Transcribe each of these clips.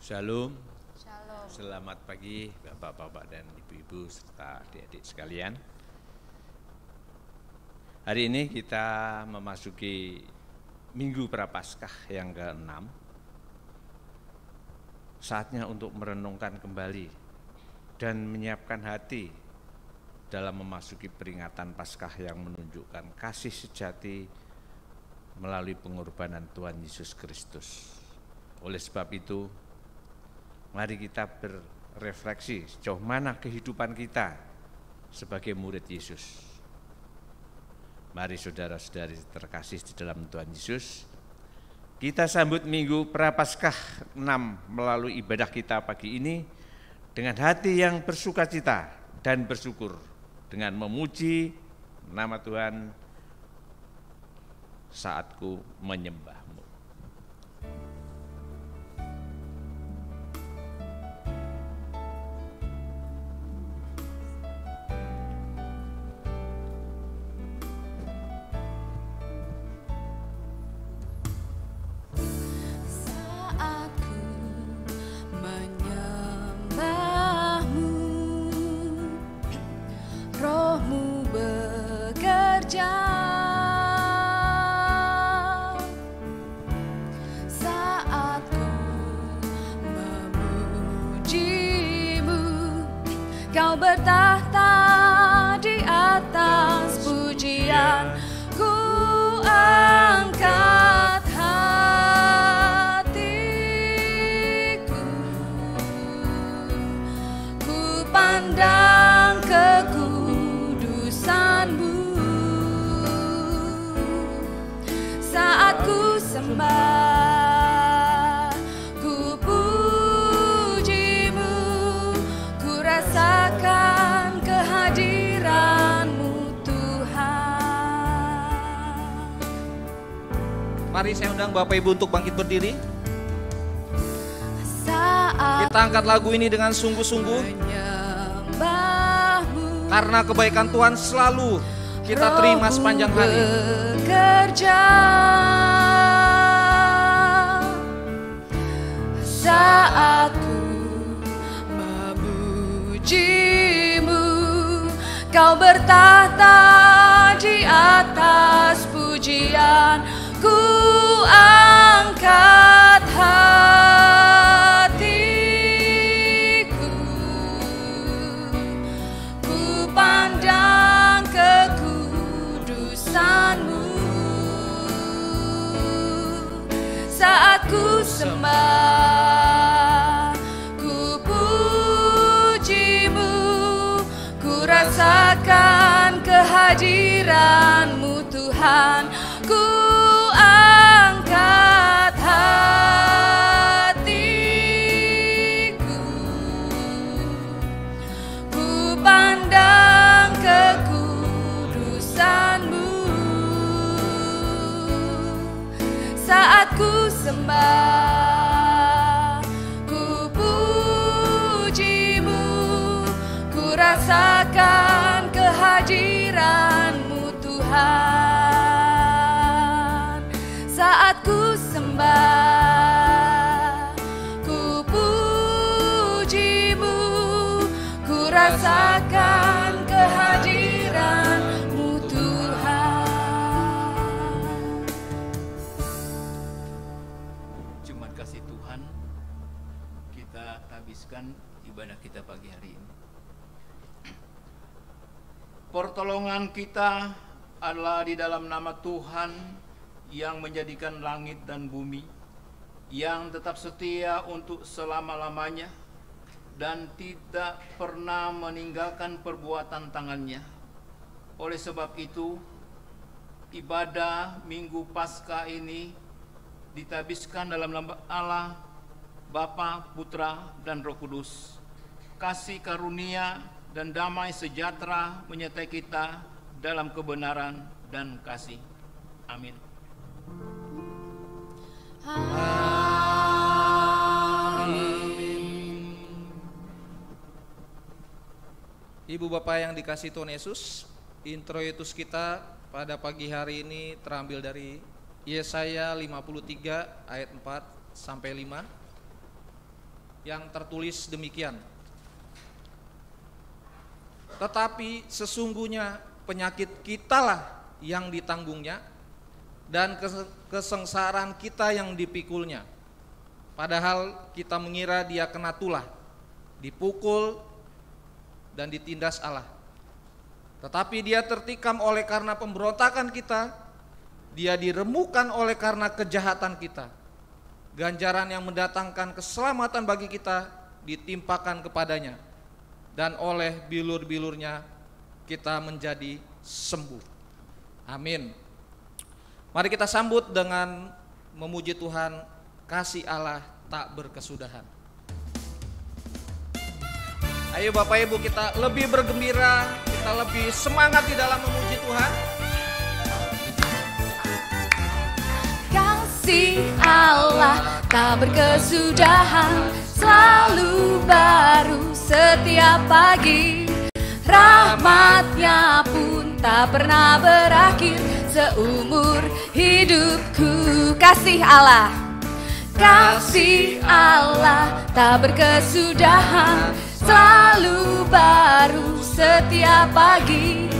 Shalom. Shalom. Selamat pagi Bapak-bapak dan Ibu-ibu serta adik-adik sekalian. Hari ini kita memasuki Minggu Prapaskah yang ke-6. Saatnya untuk merenungkan kembali dan menyiapkan hati dalam memasuki peringatan Paskah yang menunjukkan kasih sejati melalui pengorbanan Tuhan Yesus Kristus. Oleh sebab itu, mari kita berrefleksi sejauh mana kehidupan kita sebagai murid Yesus. Mari saudara-saudari terkasih di dalam Tuhan Yesus, kita sambut Minggu Prapaskah 6 melalui ibadah kita pagi ini dengan hati yang bersukacita dan bersyukur, dengan memuji nama Tuhan, saatku menyembah. Kau bertahta di atas pujian, ku angkat hatiku, ku pandang kekudusan-Mu, saat ku sembah. Rasakan kehadiran-Mu Tuhan. Mari saya undang Bapak Ibu untuk bangkit berdiri. Kita angkat lagu ini dengan sungguh-sungguh, karena kebaikan Tuhan selalu kita terima sepanjang hari. Bekerja saat Kau bertahta di atas pujian, ku angkat hatiku, ku pandang kekudusan-Mu, saat ku sembah. Rasakan kehadiran-Mu Tuhan, ku angkat hatiku, ku pandang kekudusan-Mu, saat ku sembah, ku puji-Mu, ku rasakan kehadiran-Mu Tuhan, saat ku sembah, ku puji-Mu, ku rasakan kehadiran-Mu Tuhan. Cuma kasih Tuhan, kita habiskan ibadah kita pagi hari ini. Pertolongan kita adalah di dalam nama Tuhan yang menjadikan langit dan bumi, yang tetap setia untuk selama-lamanya dan tidak pernah meninggalkan perbuatan tangannya. Oleh sebab itu, ibadah Minggu Paskah ini ditabiskan dalam nama Allah, Bapa, Putra, dan Roh Kudus. Kasih karunia dan damai sejahtera menyertai kita dalam kebenaran dan kasih. Amin. Amin. Ibu Bapak yang dikasihi Tuhan Yesus, introitus kita pada pagi hari ini terambil dari Yesaya 53 ayat 4 sampai 5. yang tertulis demikian. Tetapi sesungguhnya penyakit kitalah yang ditanggungnya dan kesengsaraan kita yang dipikulnya. Padahal kita mengira dia kena tulah, dipukul dan ditindas Allah. Tetapi dia tertikam oleh karena pemberontakan kita, dia diremukkan oleh karena kejahatan kita. Ganjaran yang mendatangkan keselamatan bagi kita ditimpakan kepadanya, dan oleh bilur-bilurnya kita menjadi sembuh. Amin. Mari kita sambut dengan memuji Tuhan, kasih Allah tak berkesudahan. Ayo Bapak Ibu, kita lebih bergembira, kita lebih semangat di dalam memuji Tuhan. Kasih Allah tak berkesudahan, selalu baru setiap pagi. Rahmatnya pun tak pernah berakhir seumur hidupku. Kasih Allah tak berkesudahan, selalu baru setiap pagi.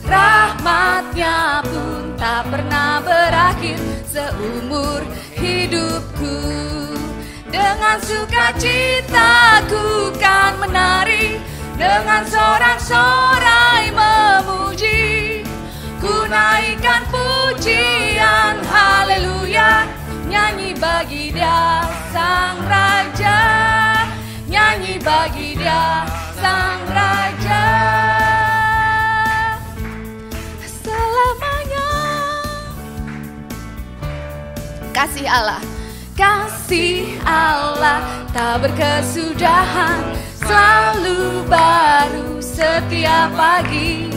Rahmatnya pun tak pernah berakhir seumur hidupku. Dengan sukacita ku kan menari, dengan sorak-sorai memuji. Ku naikkan pujian haleluya, nyanyi bagi Dia Sang Raja, nyanyi bagi Dia Sang Raja. Selamanya kasih Allah tak berkesudahan, selalu baru setiap pagi.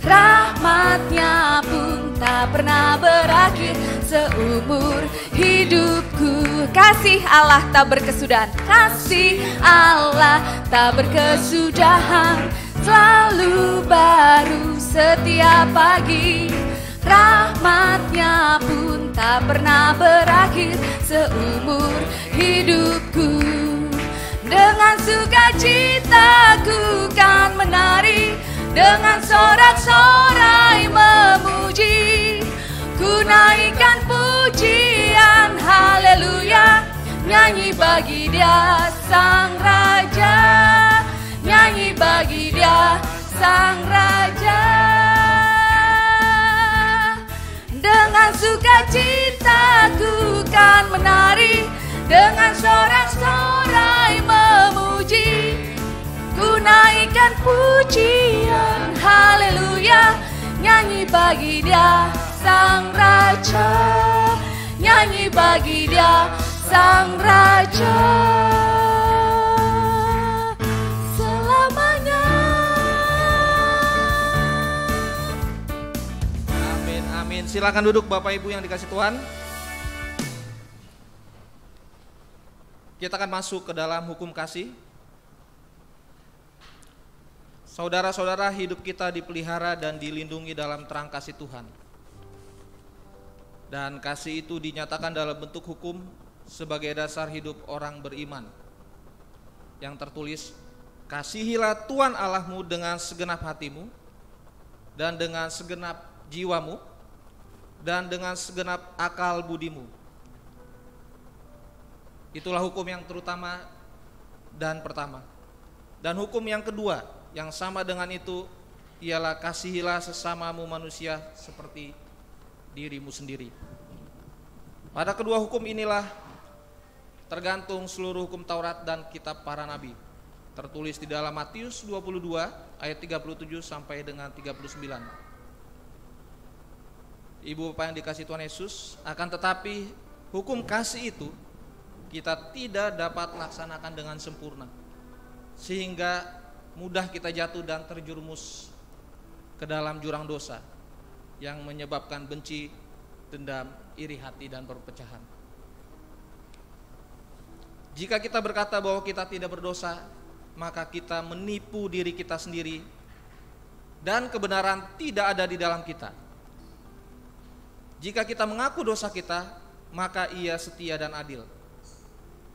Rahmatnya pun tak pernah berakhir seumur hidupku. Kasih Allah tak berkesudahan, kasih Allah tak berkesudahan, selalu baru setiap pagi. Rahmatnya pun tak pernah berakhir seumur hidupku. Dengan sukacita ku kan menari, dengan sorak-sorai memuji. Ku naikkan pujian haleluya, nyanyi bagi Dia Sang Raja, nyanyi bagi Dia Sang Raja. Dengan sukacita ku kan menari, dengan sorak-sorai memuji. Ku naikkan pujian haleluya, nyanyi bagi Dia Sang Raja, nyanyi bagi Dia Sang Raja. Selamanya. Amin, amin. Silakan duduk Bapak Ibu yang dikasih Tuhan. Kita akan masuk ke dalam hukum kasih. Saudara-saudara, hidup kita dipelihara dan dilindungi dalam terang kasih Tuhan. Dan kasih itu dinyatakan dalam bentuk hukum sebagai dasar hidup orang beriman. Yang tertulis, kasihilah Tuhan Allahmu dengan segenap hatimu, dan dengan segenap jiwamu, dan dengan segenap akal budimu. Itulah hukum yang terutama dan pertama. Dan hukum yang kedua yang sama dengan itu ialah kasihilah sesamamu manusia seperti dirimu sendiri. Pada kedua hukum inilah tergantung seluruh hukum Taurat dan kitab para nabi. Tertulis di dalam Matius 22 ayat 37 sampai dengan 39. Ibu Bapak yang dikasih Tuhan Yesus, akan tetapi hukum kasih itu kita tidak dapat laksanakan dengan sempurna, sehingga mudah kita jatuh dan terjerumus ke dalam jurang dosa yang menyebabkan benci, dendam, iri hati, dan perpecahan. Jika kita berkata bahwa kita tidak berdosa, maka kita menipu diri kita sendiri dan kebenaran tidak ada di dalam kita. Jika kita mengaku dosa kita, maka Ia setia dan adil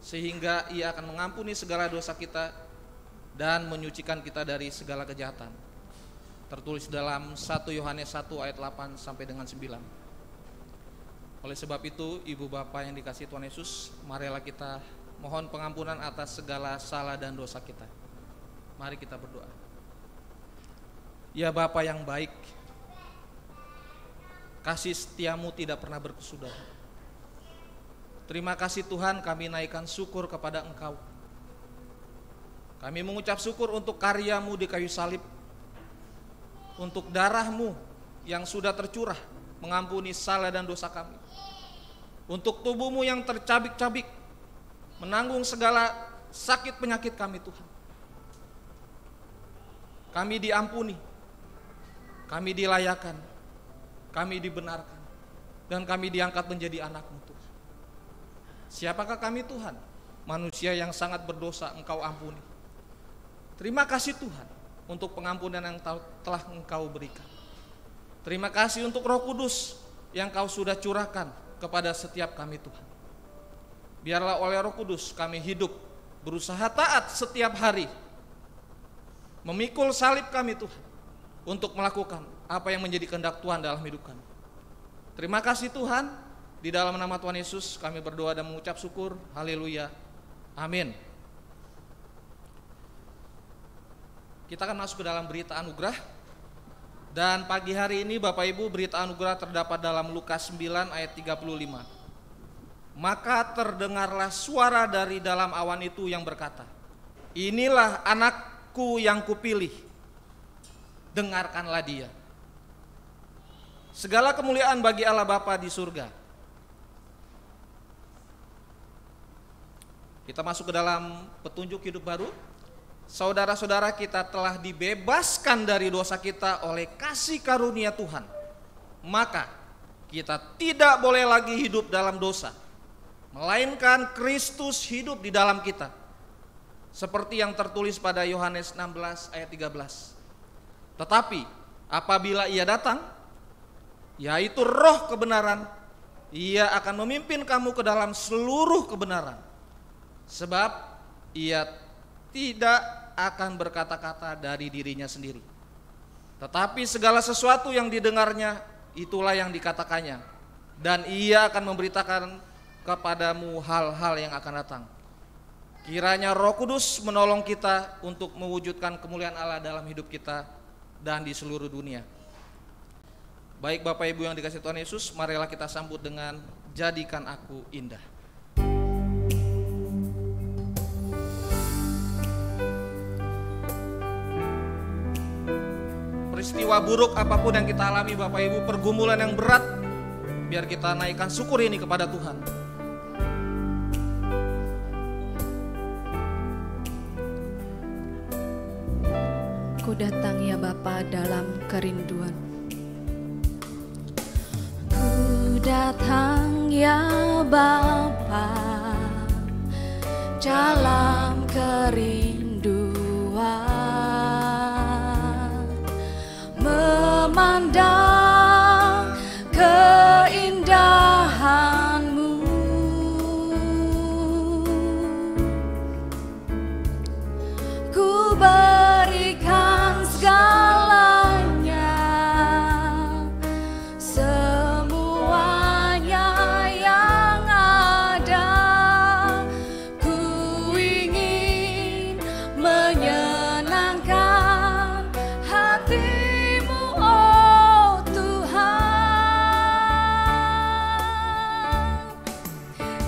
sehingga Ia akan mengampuni segala dosa kita dan menyucikan kita dari segala kejahatan. Tertulis dalam 1 Yohanes 1 ayat 8 sampai dengan 9. Oleh sebab itu, Ibu Bapak yang dikasihi Tuhan Yesus, marilah kita mohon pengampunan atas segala salah dan dosa kita. Mari kita berdoa. Ya Bapa yang baik, kasih setiamu tidak pernah berkesudahan. Terima kasih Tuhan, kami naikkan syukur kepada Engkau. Kami mengucap syukur untuk karya-Mu di kayu salib, untuk darah-Mu yang sudah tercurah mengampuni salah dan dosa kami, untuk tubuh-Mu yang tercabik-cabik menanggung segala sakit penyakit kami Tuhan. Kami diampuni, kami dilayakan, kami dibenarkan, dan kami diangkat menjadi anak-Mu Tuhan. Siapakah kami Tuhan? Manusia yang sangat berdosa Engkau ampuni. Terima kasih Tuhan untuk pengampunan yang telah Engkau berikan. Terima kasih untuk Roh Kudus yang Kau sudah curahkan kepada setiap kami Tuhan. Biarlah oleh Roh Kudus kami hidup berusaha taat setiap hari, memikul salib kami Tuhan, untuk melakukan apa yang menjadi kehendak Tuhan dalam hidup kami. Terima kasih Tuhan, di dalam nama Tuhan Yesus kami berdoa dan mengucap syukur. Haleluya, amin. Kita akan masuk ke dalam berita anugerah. Dan pagi hari ini Bapak Ibu, berita anugerah terdapat dalam Lukas 9 ayat 35. Maka terdengarlah suara dari dalam awan itu yang berkata, inilah anakku yang kupilih, dengarkanlah dia. Segala kemuliaan bagi Allah Bapa di surga. Kita masuk ke dalam petunjuk hidup baru. Saudara-saudara, kita telah dibebaskan dari dosa kita oleh kasih karunia Tuhan. Maka kita tidak boleh lagi hidup dalam dosa, melainkan Kristus hidup di dalam kita. Seperti yang tertulis pada Yohanes 16 ayat 13. Tetapi apabila Ia datang, yaitu Roh kebenaran, Ia akan memimpin kamu ke dalam seluruh kebenaran. Sebab Ia tidak akan berkata-kata dari dirinya sendiri, tetapi segala sesuatu yang didengarnya, itulah yang dikatakannya, dan Ia akan memberitakan kepadamu hal-hal yang akan datang. Kiranya Roh Kudus menolong kita untuk mewujudkan kemuliaan Allah dalam hidup kita dan di seluruh dunia. Baik Bapak Ibu yang dikasihi Tuhan Yesus, marilah kita sambut dengan jadikan aku indah. Peristiwa buruk apapun yang kita alami Bapak Ibu, pergumulan yang berat, biar kita naikkan syukur ini kepada Tuhan. Ku datang ya Bapa dalam kerinduan. Ku datang ya Bapa dalam kerinduan, memandang keindahan-Mu. Ku berikan segalanya, semuanya yang ada. Ku ingin menyenangkan hati-Mu, oh Tuhan.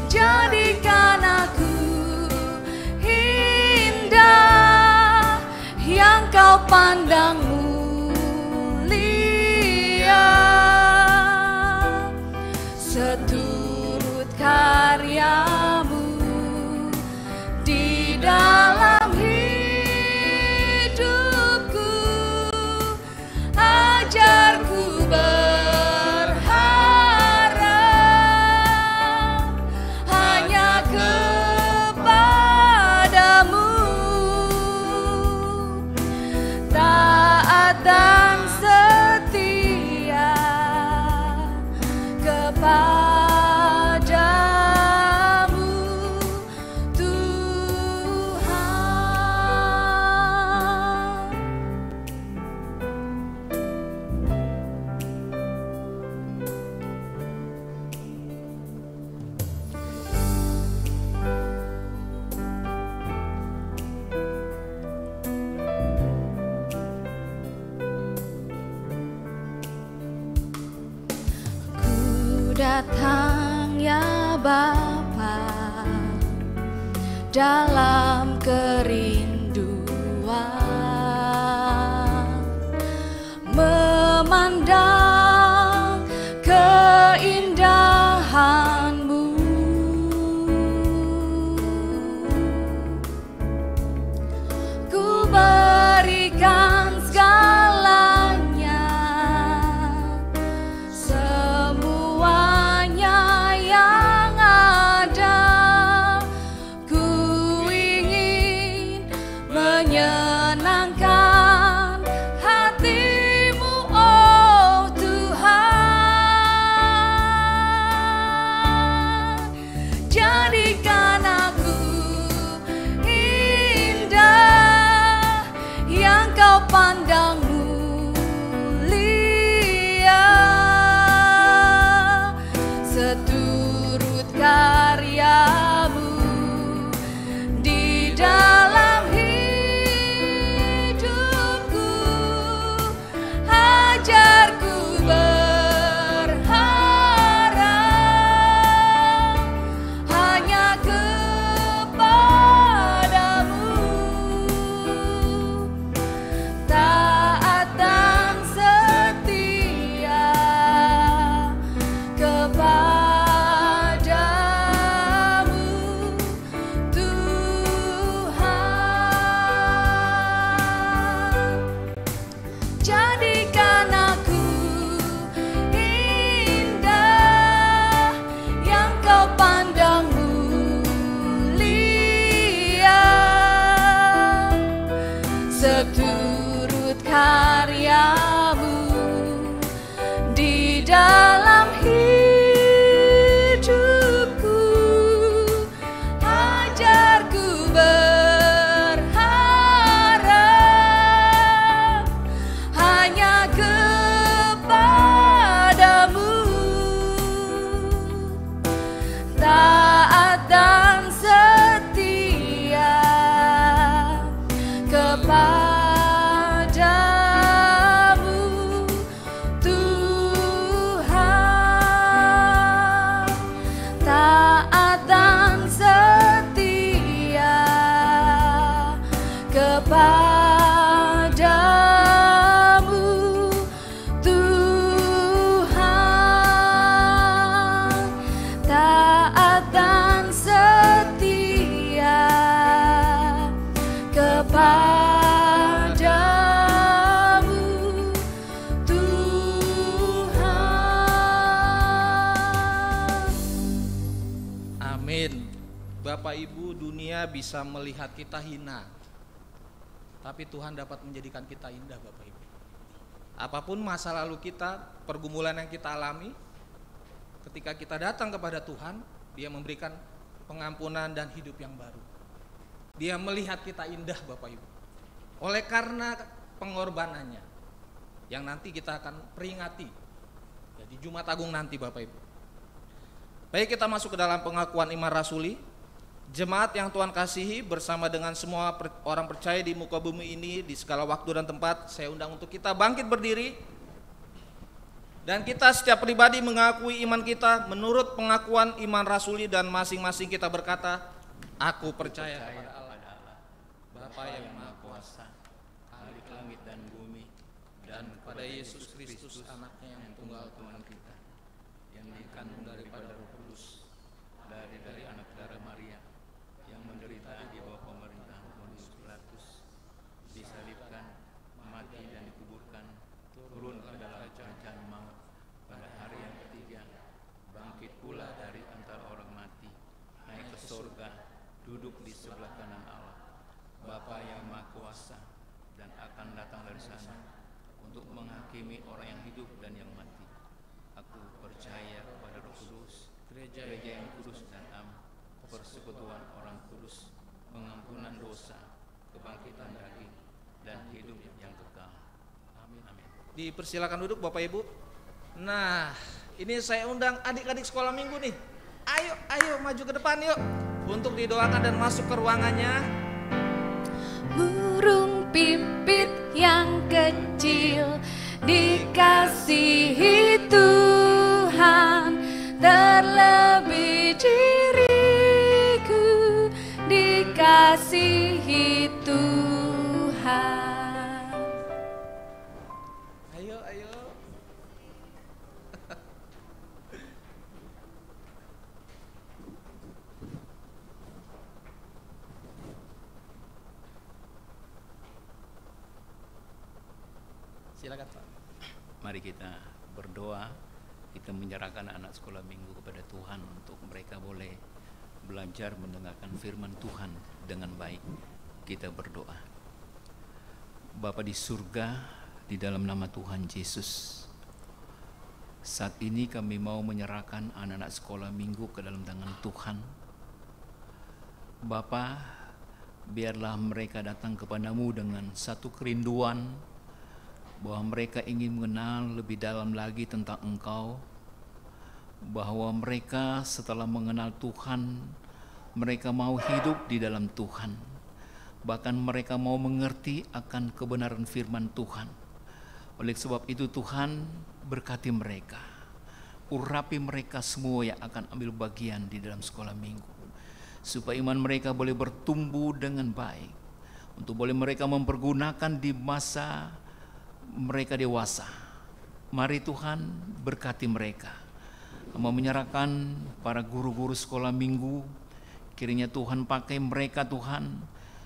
Jadikan aku indah yang Kau pandang mulia, seturut karya-Mu di dalam hidupku. Ajarku berharap hanya kepadamu, taat dan setia kepadamu. datang ya Bapa dalam kerinduan, memandang keindahan-Mu. Ku berikan segalanya, semuanya yang ada. Ku ingin menyenangkan hati-Mu, oh Tuhan. Jadikan aku indah yang Kau pandang mulia, seturut karya-Mu di dalam hidupku. Ajarku berharap hanya kepada-Mu, taat dan setia kepada-Mu, Tuhan. Jadikan aku indah yang Kau pandang mulia, seturut karya-Mu di dalam hidupku. Ajarku berharap hanya kepada-Mu, taat dan setia kepada-Mu, Tuhan. Taat dan setia kepada-Mu, Tuhan. Taat dan setia kepada-Mu, Tuhan. Amin. Bapak Ibu, dunia bisa melihat kita hina, tapi Tuhan dapat menjadikan kita indah, Bapak Ibu. Apapun masa lalu kita, pergumulan yang kita alami, ketika kita datang kepada Tuhan, Dia memberikan pengampunan dan hidup yang baru. Dia melihat kita indah, Bapak Ibu, oleh karena pengorbanannya yang nanti kita akan peringati ya, di Jumat Agung nanti, Bapak Ibu. Baik, kita masuk ke dalam pengakuan iman rasuli. Jemaat yang Tuhan kasihi, bersama dengan semua orang percaya di muka bumi ini, di segala waktu dan tempat, saya undang untuk kita bangkit berdiri. Dan kita setiap pribadi mengakui iman kita menurut pengakuan iman rasuli, dan masing-masing kita berkata, aku percaya kepada Allah, Bapa yang Maha Kuasa, Khalik langit dan bumi, dan kepada Yesus Kristus, anaknya yang tunggal Tuhan kita, yang dikandung daripada Roh Kudus, dari anak darah Maria, yang menderita di bawah pemerintahan Pontius Pilatus, disalibkan, mati dan dikuburkan, turun ke dalam kerajaan maut, pada hari yang ketiga bangkit pula dari antara orang mati, naik ke surga, duduk di sebelah kanan Allah, Bapa yang Maha Kuasa, dan akan datang dari sana untuk menghakimi orang yang hidup dan yang mati. Aku percaya kepada Roh Kudus, gereja yang kudus dan am, persekutuan orang kudus, pengampunan dosa, kebangkitan daging, dan hidup yang kekal. Amin. Amin. Dipersilakan duduk Bapak Ibu. Nah, ini saya undang adik-adik sekolah minggu nih. Ayo maju ke depan yuk, untuk didoakan dan masuk ke ruangannya. Burung pipit yang kecil dikasihi Tuhan, terlebih diriku dikasihi Tuhan. Ayo. Silakan Pak. Mari kita berdoa, kita menyerahkan anak sekolah minggu kepada Tuhan untuk mereka boleh belajar mendengarkan firman Tuhan dengan baik. Kita berdoa. Bapa di surga, di dalam nama Tuhan Yesus, saat ini kami mau menyerahkan anak-anak sekolah minggu ke dalam tangan Tuhan. Bapa, biarlah mereka datang kepadamu dengan satu kerinduan bahwa mereka ingin mengenal lebih dalam lagi tentang Engkau, bahwa mereka setelah mengenal Tuhan, mereka mau hidup di dalam Tuhan, bahkan mereka mau mengerti akan kebenaran firman Tuhan. Oleh sebab itu Tuhan, berkati mereka, urapi mereka semua yang akan ambil bagian di dalam sekolah minggu, supaya iman mereka boleh bertumbuh dengan baik, untuk boleh mereka mempergunakan di masa mereka dewasa. Mari Tuhan, berkati mereka. Kami menyerahkan para guru-guru sekolah minggu, kiranya Tuhan pakai mereka Tuhan,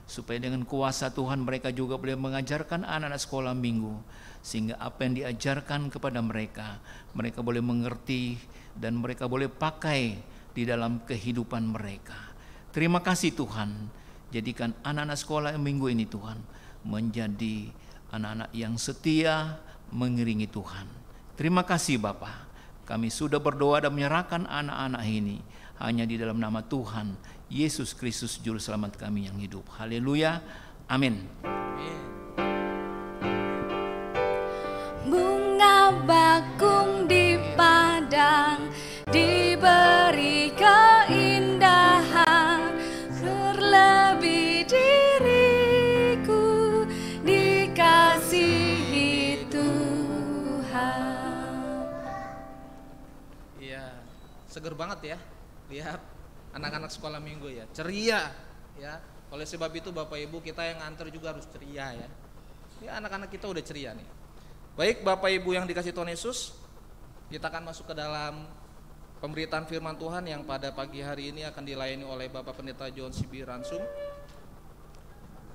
supaya dengan kuasa Tuhan mereka juga boleh mengajarkan anak-anak sekolah minggu, sehingga apa yang diajarkan kepada mereka, mereka boleh mengerti dan mereka boleh pakai di dalam kehidupan mereka. Terima kasih Tuhan, jadikan anak-anak sekolah minggu ini Tuhan menjadi anak-anak yang setia mengiringi Tuhan. Terima kasih Bapa. Kami sudah berdoa dan menyerahkan anak-anak ini hanya di dalam nama Tuhan Yesus Kristus Juru Selamat kami yang hidup. Haleluya. Amin. Bunga bakung di padang diberi keindahan, terlebih diriku dikasihi Tuhan. Iya, seger banget ya lihat anak-anak sekolah minggu ya, ceria ya. Oleh sebab itu Bapak Ibu, kita yang nganter juga harus ceria ya. Ya, anak-anak kita udah ceria nih. Baik Bapak Ibu yang dikasih Tuhan Yesus, kita akan masuk ke dalam pemberitaan firman Tuhan yang pada pagi hari ini akan dilayani oleh Bapak Pendeta John C.B. Ransum.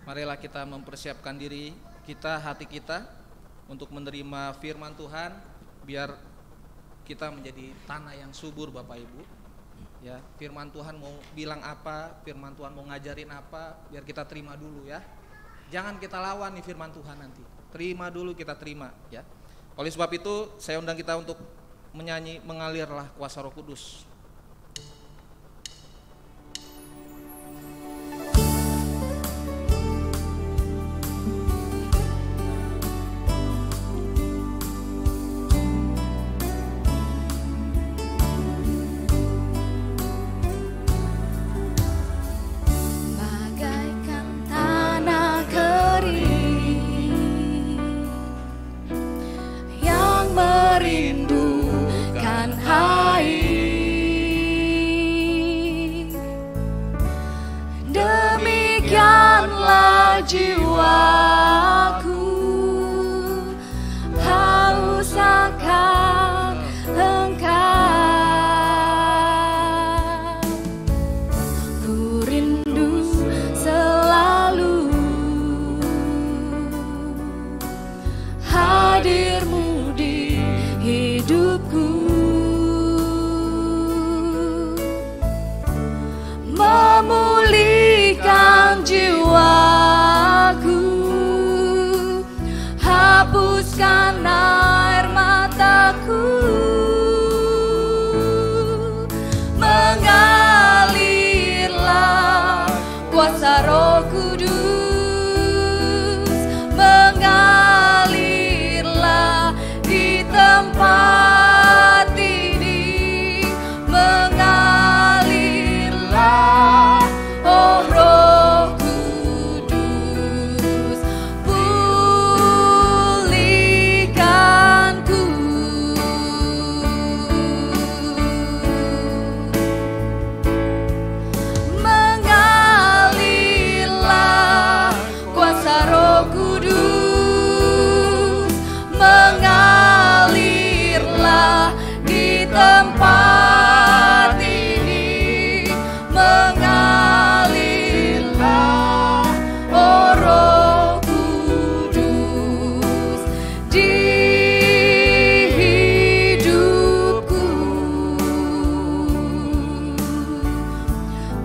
Marilah kita mempersiapkan diri kita, hati kita untuk menerima firman Tuhan, biar kita menjadi tanah yang subur Bapak Ibu. Ya, firman Tuhan mau bilang apa, firman Tuhan mau ngajarin apa, biar kita terima dulu ya. Jangan kita lawan nih firman Tuhan nanti. Terima dulu, kita terima ya. Oleh sebab itu saya undang kita untuk menyanyi Mengalirlah Kuasa Roh Kudus. Merindukan air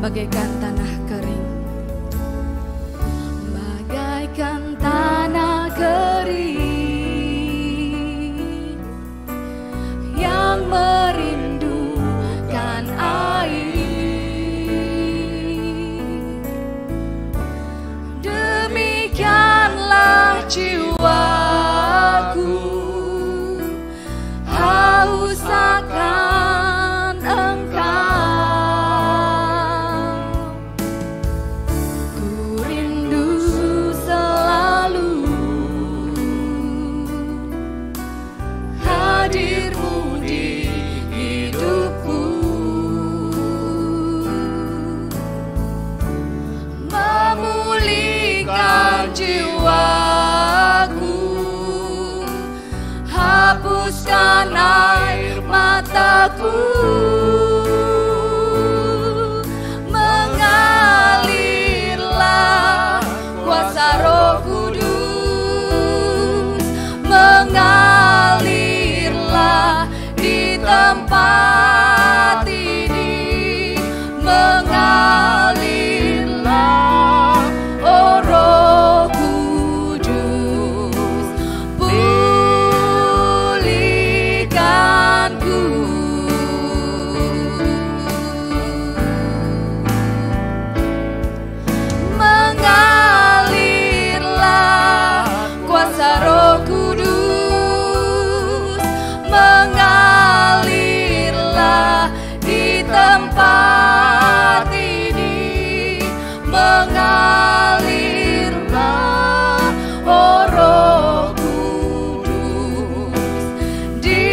bagaikan tanah kering. Bagaikan tanah kering yang merindukan air, demikianlah jiwaku haus akan Engkau. Ku rindu selalu hadir-Mu di hidupku, memulihkan jiwaku, hapuskan air mataku, mengalirlah kuasa Roh Kudus, mengalirlah di tempat ini, mengalirlah, oh Roh Kudus, pulihkanku. Mengalirlah kuasa Roh Kudus, mengalirlah di tempat ini, mengalirlah, oh Roh Kudus, di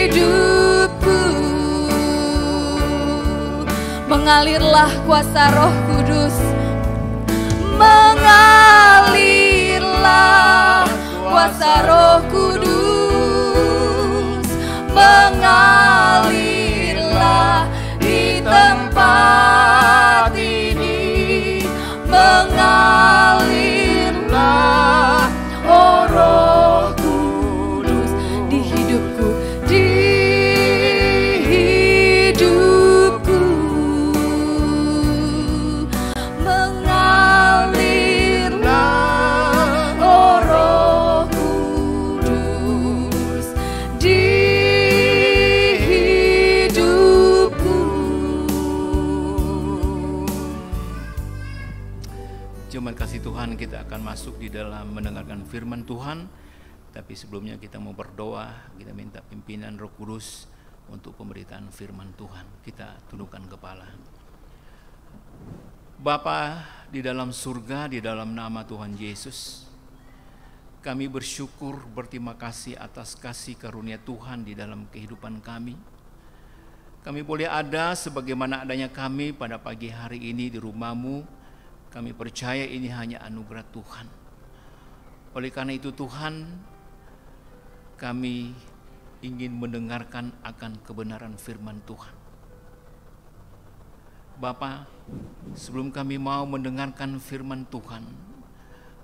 hidupku. Mengalirlah kuasa Roh Kudus, mengalirlah kuasa Roh Kudus, mengalirlah di tempat ini, mengalirlah, oh Roh Kudus, di hidupku, di hidupku. Mengalirlah, oh Roh Kudus, di hidupku. Jemaat kasih Tuhan, kita akan masuk di dalam mendengarkan firman Tuhan. Tapi sebelumnya kita mau berdoa, kita minta pimpinan Roh Kudus untuk pemberitaan firman Tuhan. Kita tundukkan kepala. Bapa di dalam surga, di dalam nama Tuhan Yesus, kami bersyukur, berterima kasih atas kasih karunia Tuhan di dalam kehidupan kami. Kami boleh ada sebagaimana adanya kami pada pagi hari ini di rumah-Mu. Kami percaya ini hanya anugerah Tuhan. Oleh karena itu Tuhan, kami ingin mendengarkan akan kebenaran firman Tuhan. Bapa, sebelum kami mau mendengarkan firman Tuhan,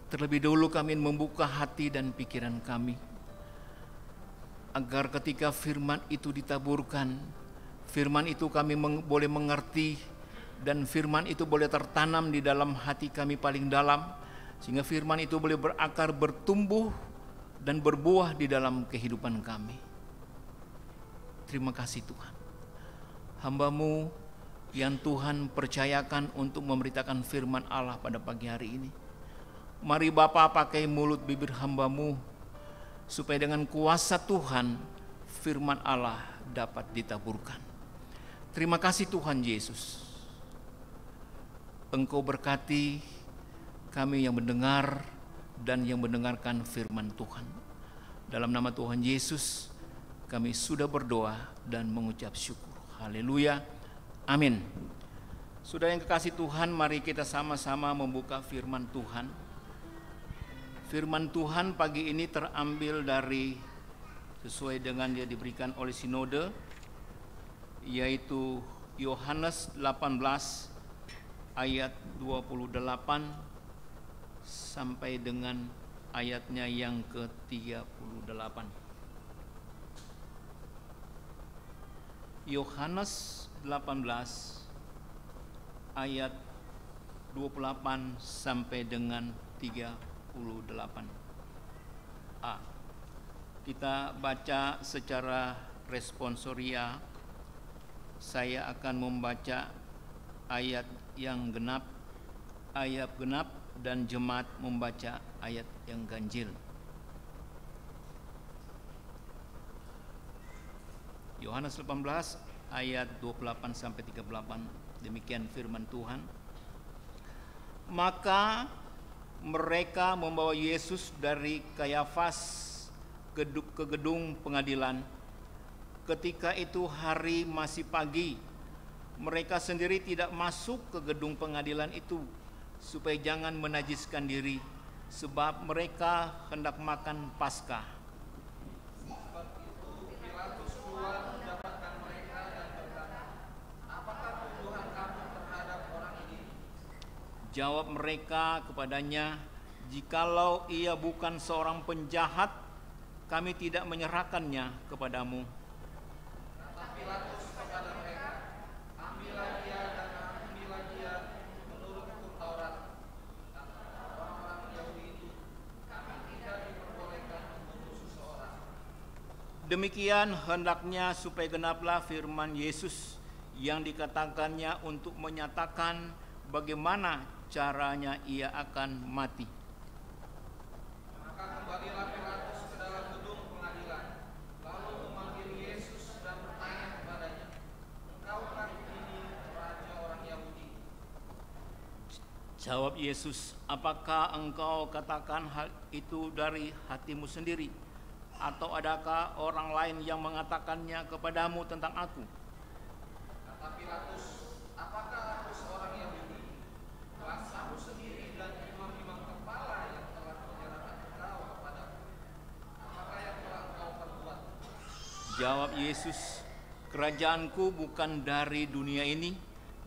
terlebih dahulu kami membuka hati dan pikiran kami, agar ketika firman itu ditaburkan, firman itu kami boleh mengerti, dan firman itu boleh tertanam di dalam hati kami paling dalam, sehingga firman itu boleh berakar, bertumbuh, dan berbuah di dalam kehidupan kami. Terima kasih Tuhan. Hamba-Mu yang Tuhan percayakan untuk memberitakan firman Allah pada pagi hari ini. Mari Bapa pakai mulut bibir hamba-Mu, supaya dengan kuasa Tuhan firman Allah dapat ditaburkan. Terima kasih Tuhan Yesus. Engkau berkati kami yang mendengar dan yang mendengarkan firman Tuhan. Dalam nama Tuhan Yesus kami sudah berdoa dan mengucap syukur. Haleluya. Amin. Saudara yang kekasih Tuhan, mari kita sama-sama membuka firman Tuhan. Firman Tuhan pagi ini terambil dari, sesuai dengan dia diberikan oleh sinode, yaitu Yohanes 18 ayat 28 sampai dengan ayatnya yang ke-38. Yohanes ayat 28 sampai dengan 38a. Kita baca secara responsoria. Saya akan membaca ayat yang genap, dan jemaat membaca ayat yang ganjil. Yohanes 18 ayat 28 sampai 38. Demikian firman Tuhan. Maka mereka membawa Yesus dari Kayafas ke gedung pengadilan. Ketika itu hari masih pagi. Mereka sendiri tidak masuk ke gedung pengadilan itu supaya jangan menajiskan diri, sebab mereka hendak makan Paskah. Sebab itu Pilatus keluar mendapatkan mereka dan berkata, apakah tuduhan kamu terhadap orang ini? Jawab mereka kepadanya, jikalau ia bukan seorang penjahat, kami tidak menyerahkannya kepadamu. Kata Pilatus kepada mereka, ambillah dia dan hukumilah dia menurut hukum Taurat. Kata orang-orang Yahudi itu, kami tidak diperbolehkan membunuh seseorang. Demikian hendaknya supaya genaplah firman Yesus yang dikatakannya untuk menyatakan bagaimana caranya ia akan mati. Maka kembalilah Pilatus ke dalam gedung pengadilan, lalu memanggil Yesus dan bertanya kepadanya, engkaukah ini raja orang Yahudi? Jawab Yesus, apakah engkau katakan hal itu dari hatimu sendiri? Atau adakah orang lain yang mengatakannya kepadamu tentang aku? Kata Pilatus, apakah aku seorang Yahudi? Bahasamu sendiri dan imam-imam kepala yang telah menyerahkan engkau kepadaku. Apakah yang telah engkau perbuat? Jawab Yesus, kerajaanku bukan dari dunia ini.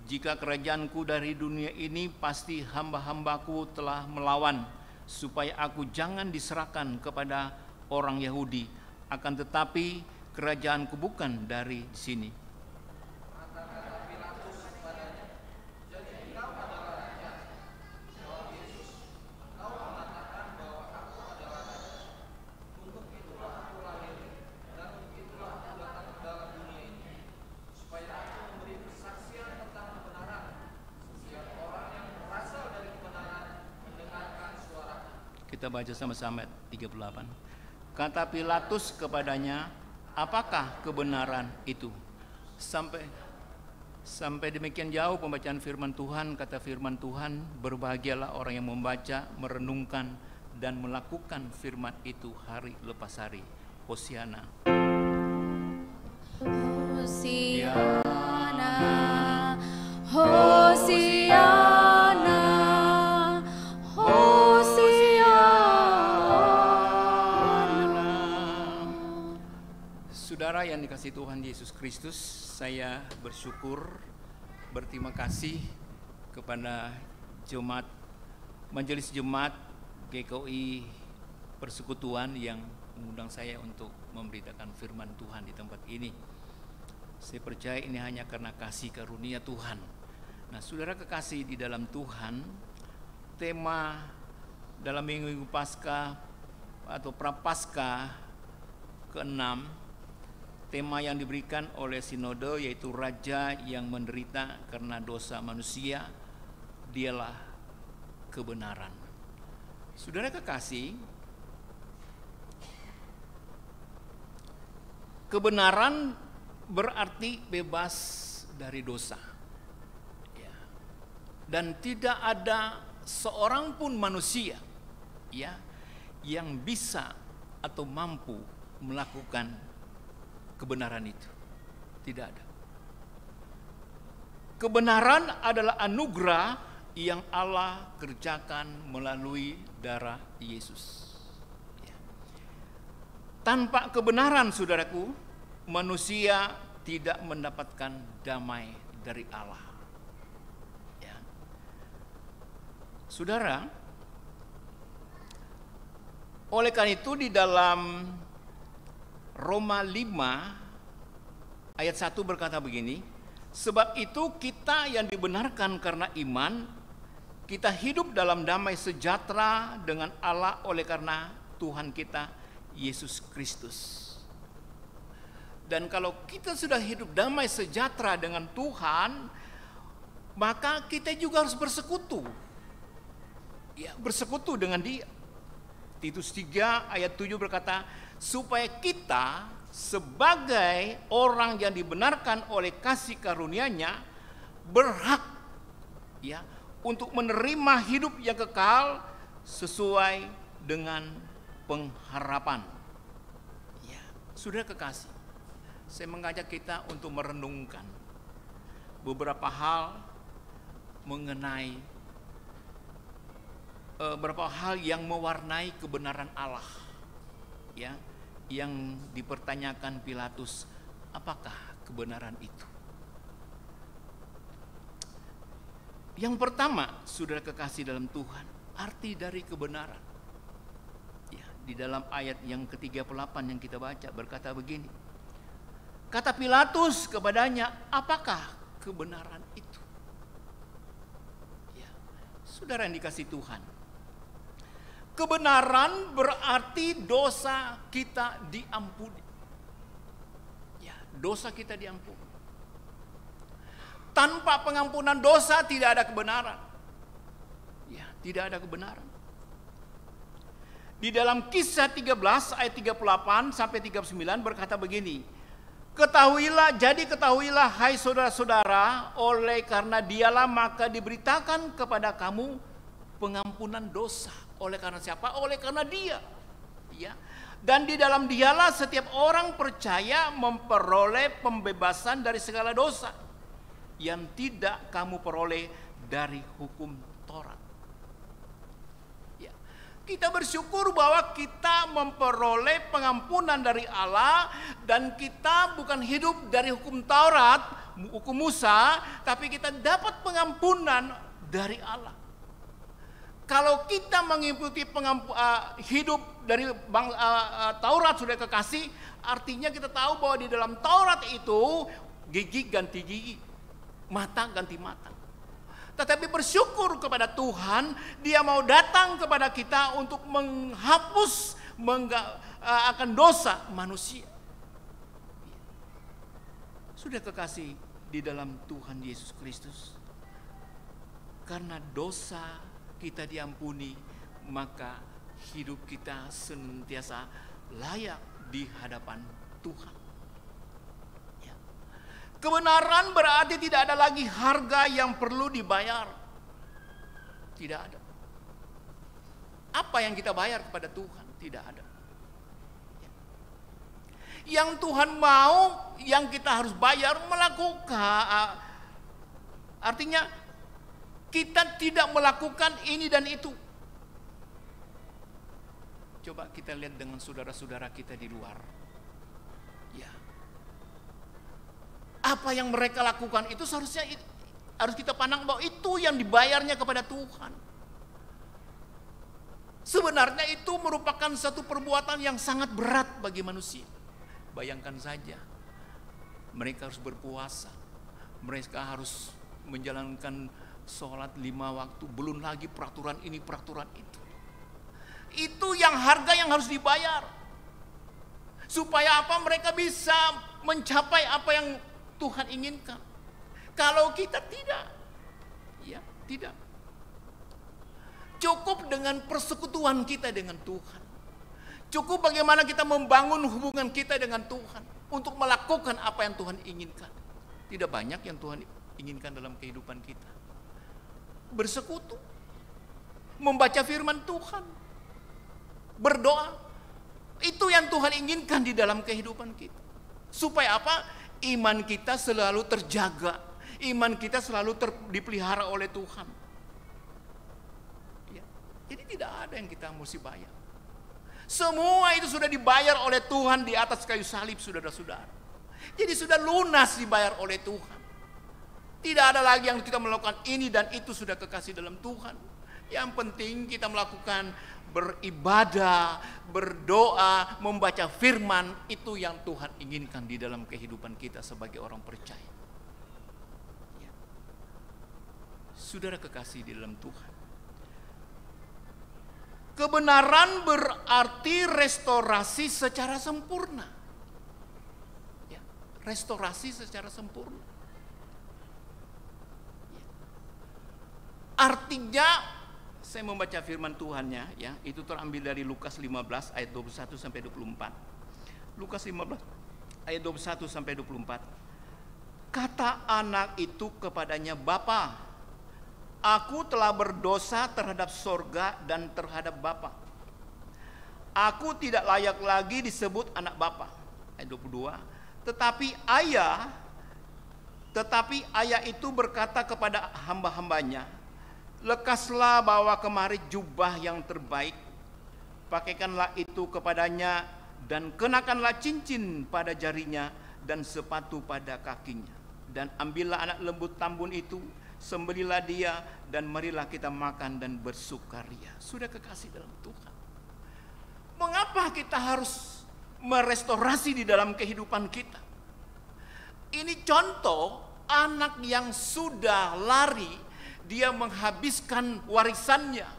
Jika kerajaanku dari dunia ini, pasti hamba-hambaku telah melawan, supaya aku jangan diserahkan kepada orang Yahudi. Akan tetapi kerajaanku bukan dari sini. Maka kata Pilatus kepadanya, jadi engkau adalah raja? Jawab Yesus, engkau mengatakan bahwa aku adalah raja. Untuk itulah aku lahir, dan untuk itulah aku datang ke dalam dunia ini, supaya aku memberi kesaksian tentang kebenaran. Setiap orang yang berasal dari kebenaran mendengarkan suaraku. Kita baca sama-sama 38. Kata Pilatus kepadanya, apakah kebenaran itu? Sampai demikian jauh pembacaan firman Tuhan. Kata firman Tuhan, berbahagialah orang yang membaca, merenungkan, dan melakukan firman itu hari lepas hari. Hosiana. Hosiana, Hosiana, Saudara yang dikasihi Tuhan Yesus Kristus, saya berterima kasih kepada jemaat Majelis Jemaat GKI Persekutuan yang mengundang saya untuk memberitakan firman Tuhan di tempat ini. Saya percaya ini hanya karena kasih karunia Tuhan. Nah, saudara kekasih di dalam Tuhan, tema dalam minggu Paskah atau Prapaskah ke-6, tema yang diberikan oleh sinode yaitu Raja yang menderita karena dosa manusia, dialah kebenaran. Saudara kekasih, kebenaran berarti bebas dari dosa. Ya. Dan tidak ada seorang pun manusia ya yang bisa atau mampu melakukan kebenaran itu. Tidak ada. Kebenaran adalah anugerah yang Allah kerjakan melalui darah Yesus. Ya. Tanpa kebenaran, saudaraku, manusia tidak mendapatkan damai dari Allah. Ya. Saudara, oleh karena itu di dalam Roma 5 ayat 1 berkata begini, Sebab itu kita yang dibenarkan karena iman, kita hidup dalam damai sejahtera dengan Allah oleh karena Tuhan kita Yesus Kristus. Dan kalau kita sudah hidup damai sejahtera dengan Tuhan, maka kita juga harus bersekutu. Ya, bersekutu dengan Dia. Titus 3 ayat 7 berkata, supaya kita sebagai orang yang dibenarkan oleh kasih karunia-Nya berhak ya untuk menerima hidup yang kekal sesuai dengan pengharapan. Ya, Saudara kekasih, saya mengajak kita untuk merenungkan beberapa hal mengenai beberapa hal yang mewarnai kebenaran Allah, ya, yang dipertanyakan Pilatus, apakah kebenaran itu? Yang pertama, saudara kekasih dalam Tuhan, arti dari kebenaran. Ya, di dalam ayat yang ke-38 yang kita baca berkata begini. Kata Pilatus kepadanya, apakah kebenaran itu? Ya, saudara yang dikasih Tuhan, kebenaran berarti dosa kita diampuni. Ya, dosa kita diampuni. Tanpa pengampunan dosa tidak ada kebenaran. Ya, tidak ada kebenaran. Di dalam Kisah 13 ayat 38 sampai 39 berkata begini. Ketahuilah hai saudara-saudara, oleh karena Dialah maka diberitakan kepada kamu pengampunan dosa. Oleh karena siapa? Oleh karena Dia. Ya. Dan di dalam Dialah setiap orang percaya memperoleh pembebasan dari segala dosa yang tidak kamu peroleh dari hukum Taurat. Ya. Kita bersyukur bahwa kita memperoleh pengampunan dari Allah dan kita bukan hidup dari hukum Taurat, hukum Musa, tapi kita dapat pengampunan dari Allah. Kalau kita mengikuti hidup dari Taurat, sudah kekasih, artinya kita tahu bahwa di dalam Taurat itu gigi ganti gigi, mata ganti mata. Tetapi bersyukur kepada Tuhan, Dia mau datang kepada kita untuk menghapus akan dosa manusia. Sudah kekasih di dalam Tuhan Yesus Kristus, karena dosa kita diampuni, maka hidup kita senantiasa layak di hadapan Tuhan. Ya. Kebenaran berarti tidak ada lagi harga yang perlu dibayar. Tidak ada. Apa yang kita bayar kepada Tuhan? Tidak ada. Ya. Yang Tuhan mau, yang kita harus bayar, melakukan. Artinya kita tidak melakukan ini dan itu. Coba kita lihat dengan saudara-saudara kita di luar. Ya. Apa yang mereka lakukan itu seharusnya harus kita pandang bahwa itu yang dibayarnya kepada Tuhan. Sebenarnya itu merupakan satu perbuatan yang sangat berat bagi manusia. Bayangkan saja, mereka harus berpuasa, mereka harus menjalankan sholat 5 waktu, belum lagi peraturan ini, peraturan itu. Itu yang harga yang harus dibayar. Supaya apa? Mereka bisa mencapai apa yang Tuhan inginkan. Kalau kita tidak, ya tidak. Cukup dengan persekutuan kita dengan Tuhan. Cukup bagaimana kita membangun hubungan kita dengan Tuhan untuk melakukan apa yang Tuhan inginkan. Tidak banyak yang Tuhan inginkan dalam kehidupan kita. Bersekutu, membaca firman Tuhan, berdoa, itu yang Tuhan inginkan di dalam kehidupan kita. Supaya apa? Iman kita selalu terjaga, iman kita selalu dipelihara oleh Tuhan. Ya. Jadi tidak ada yang kita mesti bayar. Semua itu sudah dibayar oleh Tuhan di atas kayu salib, saudara-saudara. Jadi sudah lunas dibayar oleh Tuhan. Tidak ada lagi yang kita melakukan ini dan itu, sudah kekasih dalam Tuhan. Yang penting kita melakukan beribadah, berdoa, membaca firman, itu yang Tuhan inginkan di dalam kehidupan kita sebagai orang percaya. Saudara kekasih di dalam Tuhan, kebenaran berarti restorasi secara sempurna. Ya, restorasi secara sempurna. Ya. Artinya, saya membaca firman Tuhannya, ya, itu terambil dari Lukas 15 ayat 21 sampai 24. Lukas 15 ayat 21 sampai 24. Kata anak itu kepadanya, "Bapa, aku telah berdosa terhadap sorga dan terhadap Bapa. Aku tidak layak lagi disebut anak Bapa." Ayat 22. Tetapi ayah itu berkata kepada hamba-hambanya, "Lekaslah bawa kemari jubah yang terbaik, pakaikanlah itu kepadanya, dan kenakanlah cincin pada jarinya dan sepatu pada kakinya. Dan ambillah anak lembu tambun itu, sembelilah dia, dan marilah kita makan dan bersukaria." Sudah kekasih dalam Tuhan, mengapa kita harus merestorasi di dalam kehidupan kita? Ini contoh anak yang sudah lari, dia menghabiskan warisannya,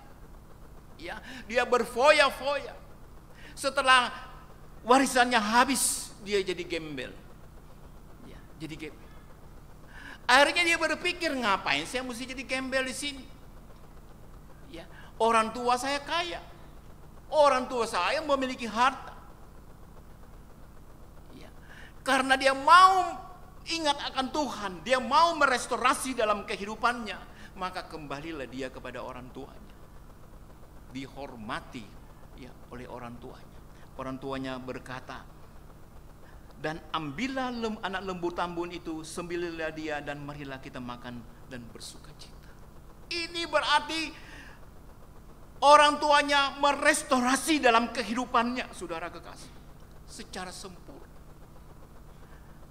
ya, dia berfoya-foya. Setelah warisannya habis, dia jadi gembel, ya, jadi gembel. Akhirnya dia berpikir, ngapain saya mesti jadi gembel di sini? Ya, orang tua saya kaya, orang tua saya memiliki harta. Ya, karena dia mau ingat akan Tuhan, dia mau merestorasi dalam kehidupannya, maka kembalilah dia kepada orang tuanya, dihormati, ya, oleh orang tuanya. Orang tuanya berkata, "Dan ambillah anak lembu tambun itu, sembelilah dia, dan marilah kita makan dan bersukacita." Ini berarti orang tuanya merestorasi dalam kehidupannya, saudara kekasih, secara sempurna.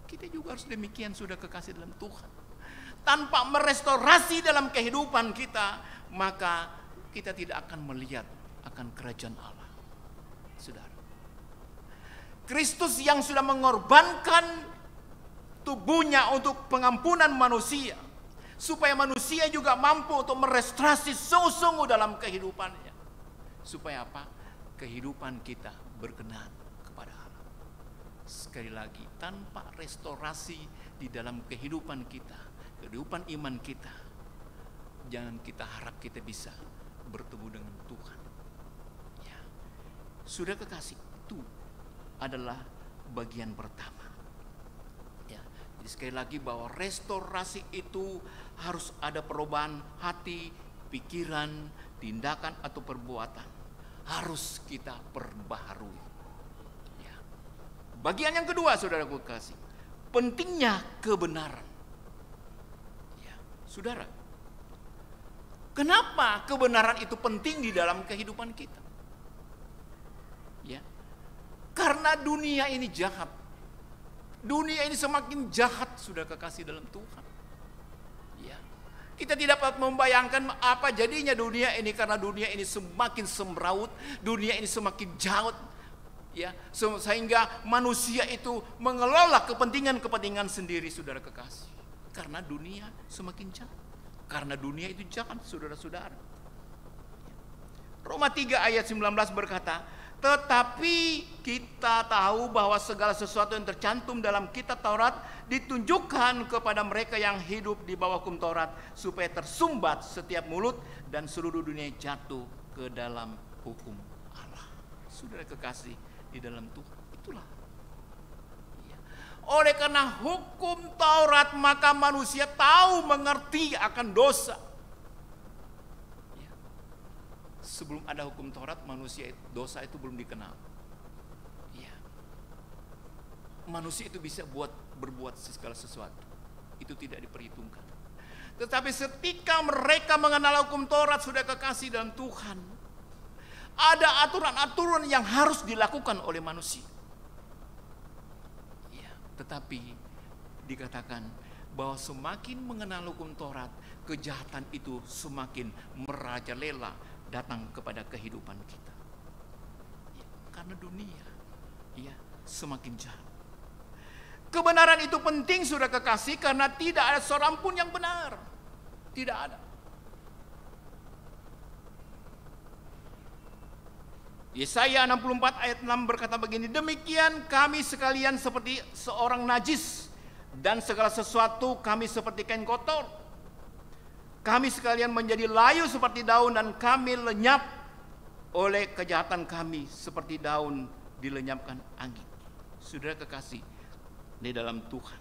Kita juga harus demikian, sudah kekasih dalam Tuhan. Tanpa merestorasi dalam kehidupan kita, maka kita tidak akan melihat akan kerajaan Allah, saudara. Kristus yang sudah mengorbankan tubuhnya untuk pengampunan manusia, supaya manusia juga mampu untuk merestorasi sungguh-sungguh dalam kehidupannya. Supaya apa? Kehidupan kita berkenan kepada Allah. Sekali lagi, tanpa restorasi di dalam kehidupan kita, kehidupan iman kita, jangan kita harap kita bisa bertemu dengan Tuhan. Ya. Sudah kekasih, itu adalah bagian pertama. Ya, jadi sekali lagi bahwa restorasi itu harus ada perubahan hati, pikiran, tindakan atau perbuatan. Harus kita perbaharui. Ya. Bagian yang kedua, saudaraku kasih, pentingnya kebenaran. Ya, saudara, kenapa kebenaran itu penting di dalam kehidupan kita? Ya. Karena dunia ini jahat. Dunia ini semakin jahat, sudah kekasih dalam Tuhan. Ya. Kita tidak dapat membayangkan apa jadinya dunia ini, karena dunia ini semakin semraut, dunia ini semakin jahat. Ya, sehingga manusia itu mengelola kepentingan-kepentingan sendiri, saudara kekasih. Karena dunia semakin jahat. Karena dunia itu jahat, saudara-saudara. Roma 3 ayat 19 berkata, "Tetapi kita tahu bahwa segala sesuatu yang tercantum dalam kitab Taurat ditunjukkan kepada mereka yang hidup di bawah hukum Taurat, supaya tersumbat setiap mulut dan seluruh dunia jatuh ke dalam hukum Allah." Saudara kekasih di dalam Tuhan, itulah. Ya. Oleh karena hukum Taurat, maka manusia tahu mengerti akan dosa. Sebelum ada hukum Taurat, manusia dosa itu belum dikenal. Ya. Manusia itu bisa berbuat segala sesuatu. Itu tidak diperhitungkan. Tetapi ketika mereka mengenal hukum Taurat, sudah kekasih dalam Tuhan, ada aturan-aturan yang harus dilakukan oleh manusia. Ya. Tetapi dikatakan bahwa semakin mengenal hukum Taurat, kejahatan itu semakin merajalela datang kepada kehidupan kita. Ya, karena dunia, ya, semakin jahat. Kebenaran itu penting, sudah kekasih, karena tidak ada seorang pun yang benar. Tidak ada. Yesaya 64 ayat 6 berkata begini, demikian kami sekalian seperti seorang najis, dan segala sesuatu kami seperti kain kotor. Kami sekalian menjadi layu seperti daun, dan kami lenyap oleh kejahatan kami seperti daun dilenyapkan angin. Saudara kekasih di dalam Tuhan,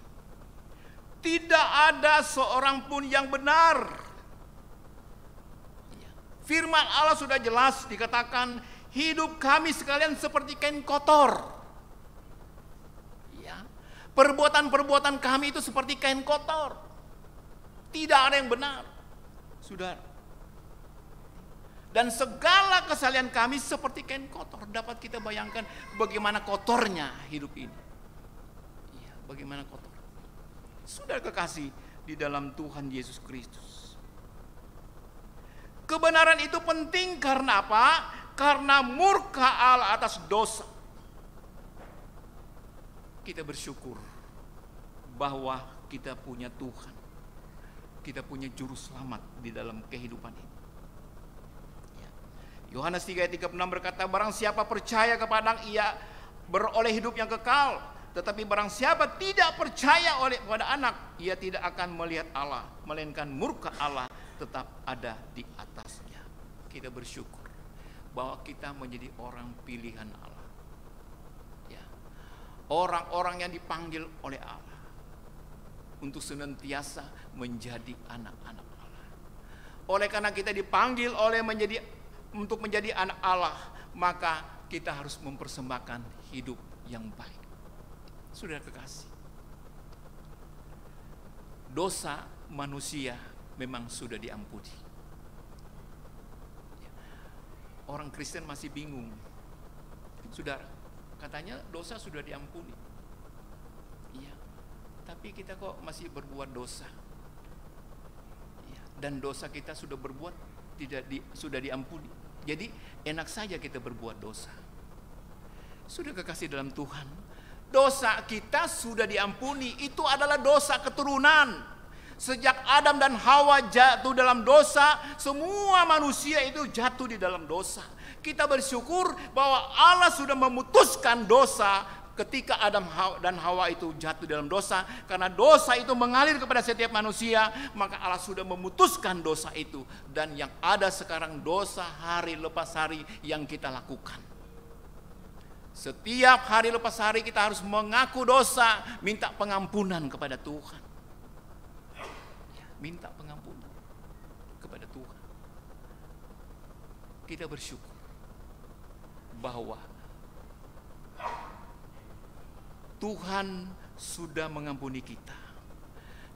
tidak ada seorang pun yang benar. Firman Allah sudah jelas dikatakan, hidup kami sekalian seperti kain kotor. Ya. Perbuatan-perbuatan kami itu seperti kain kotor. Tidak ada yang benar, saudara. Dan segala kesalahan kami seperti kain kotor. Dapat kita bayangkan bagaimana kotornya hidup ini. Ya, bagaimana kotor. Saudara kekasih di dalam Tuhan Yesus Kristus, kebenaran itu penting karena apa? Karena murka Allah atas dosa. Kita bersyukur bahwa kita punya Tuhan. Kita punya juru selamat di dalam kehidupan ini. Yohanes 3 ayat 36 berkata, barang siapa percaya kepada ia beroleh hidup yang kekal. Tetapi barang siapa tidak percaya kepada anak, ia tidak akan melihat Allah, melainkan murka Allah tetap ada di atasnya. Kita bersyukur bahwa kita menjadi orang pilihan Allah. Ya. Orang-orang yang dipanggil oleh Allah untuk senantiasa menjadi anak-anak Allah. Oleh karena kita dipanggil untuk menjadi anak Allah, maka kita harus mempersembahkan hidup yang baik. Saudara kekasih, dosa manusia memang sudah diampuni. Orang Kristen masih bingung. Saudara, katanya dosa sudah diampuni. Iya, tapi kita kok masih berbuat dosa. Ya, dan dosa kita sudah berbuat sudah diampuni. Jadi enak saja kita berbuat dosa. Sudah kekasih dalam Tuhan, dosa kita sudah diampuni. Itu adalah dosa keturunan. Sejak Adam dan Hawa jatuh dalam dosa, semua manusia itu jatuh di dalam dosa. Kita bersyukur bahwa Allah sudah memutuskan dosa ketika Adam dan Hawa itu jatuh dalam dosa. Karena dosa itu mengalir kepada setiap manusia, maka Allah sudah memutuskan dosa itu. Dan yang ada sekarang dosa hari lepas hari yang kita lakukan. Setiap hari lepas hari kita harus mengaku dosa, minta pengampunan kepada Tuhan. Minta pengampunan kepada Tuhan. Kita bersyukur bahwa Tuhan sudah mengampuni kita.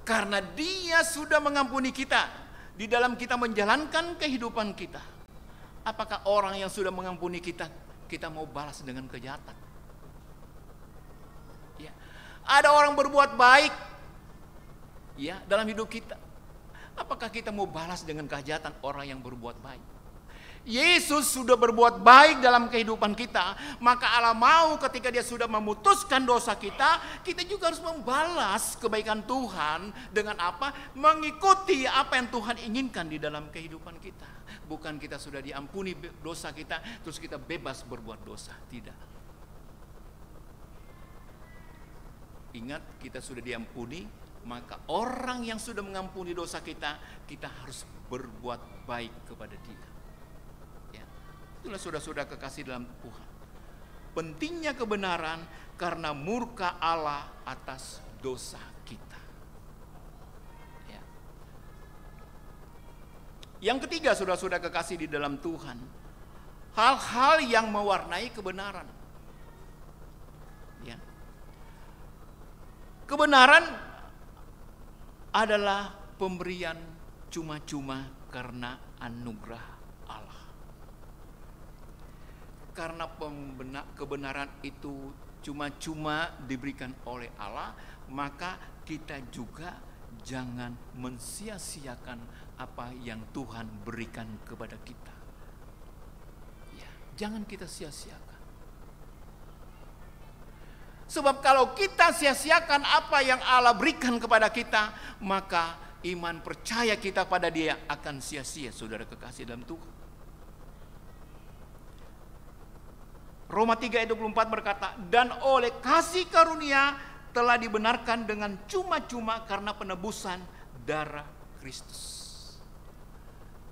Karena Dia sudah mengampuni kita di dalam kita menjalankan kehidupan kita. Apakah orang yang sudah mengampuni kita, kita mau balas dengan kejahatan? Ya. Ada orang berbuat baik ya dalam hidup kita. Apakah kita mau balas dengan kejahatan orang yang berbuat baik? Yesus sudah berbuat baik dalam kehidupan kita, maka Allah mau ketika Dia sudah memutuskan dosa kita, kita juga harus membalas kebaikan Tuhan dengan apa? Mengikuti apa yang Tuhan inginkan di dalam kehidupan kita. Bukan kita sudah diampuni dosa kita, terus kita bebas berbuat dosa. Tidak. Ingat, kita sudah diampuni. Maka orang yang sudah mengampuni dosa kita, kita harus berbuat baik kepada dia. Ya. Itulah saudara-saudara kekasih dalam Tuhan. Pentingnya kebenaran karena murka Allah atas dosa kita. Ya. Yang ketiga, saudara-saudara kekasih di dalam Tuhan, hal-hal yang mewarnai kebenaran. Ya. Kebenaran adalah pemberian cuma-cuma karena anugerah Allah. Karena kebenaran itu cuma-cuma diberikan oleh Allah, maka kita juga jangan mensia-siakan apa yang Tuhan berikan kepada kita. Ya, jangan kita sia-siakan. Sebab kalau kita sia-siakan apa yang Allah berikan kepada kita, maka iman percaya kita pada Dia akan sia-sia, saudara kekasih dalam Tuhan. Roma 3 ayat 24 berkata, dan oleh kasih karunia telah dibenarkan dengan cuma-cuma karena penebusan darah Kristus.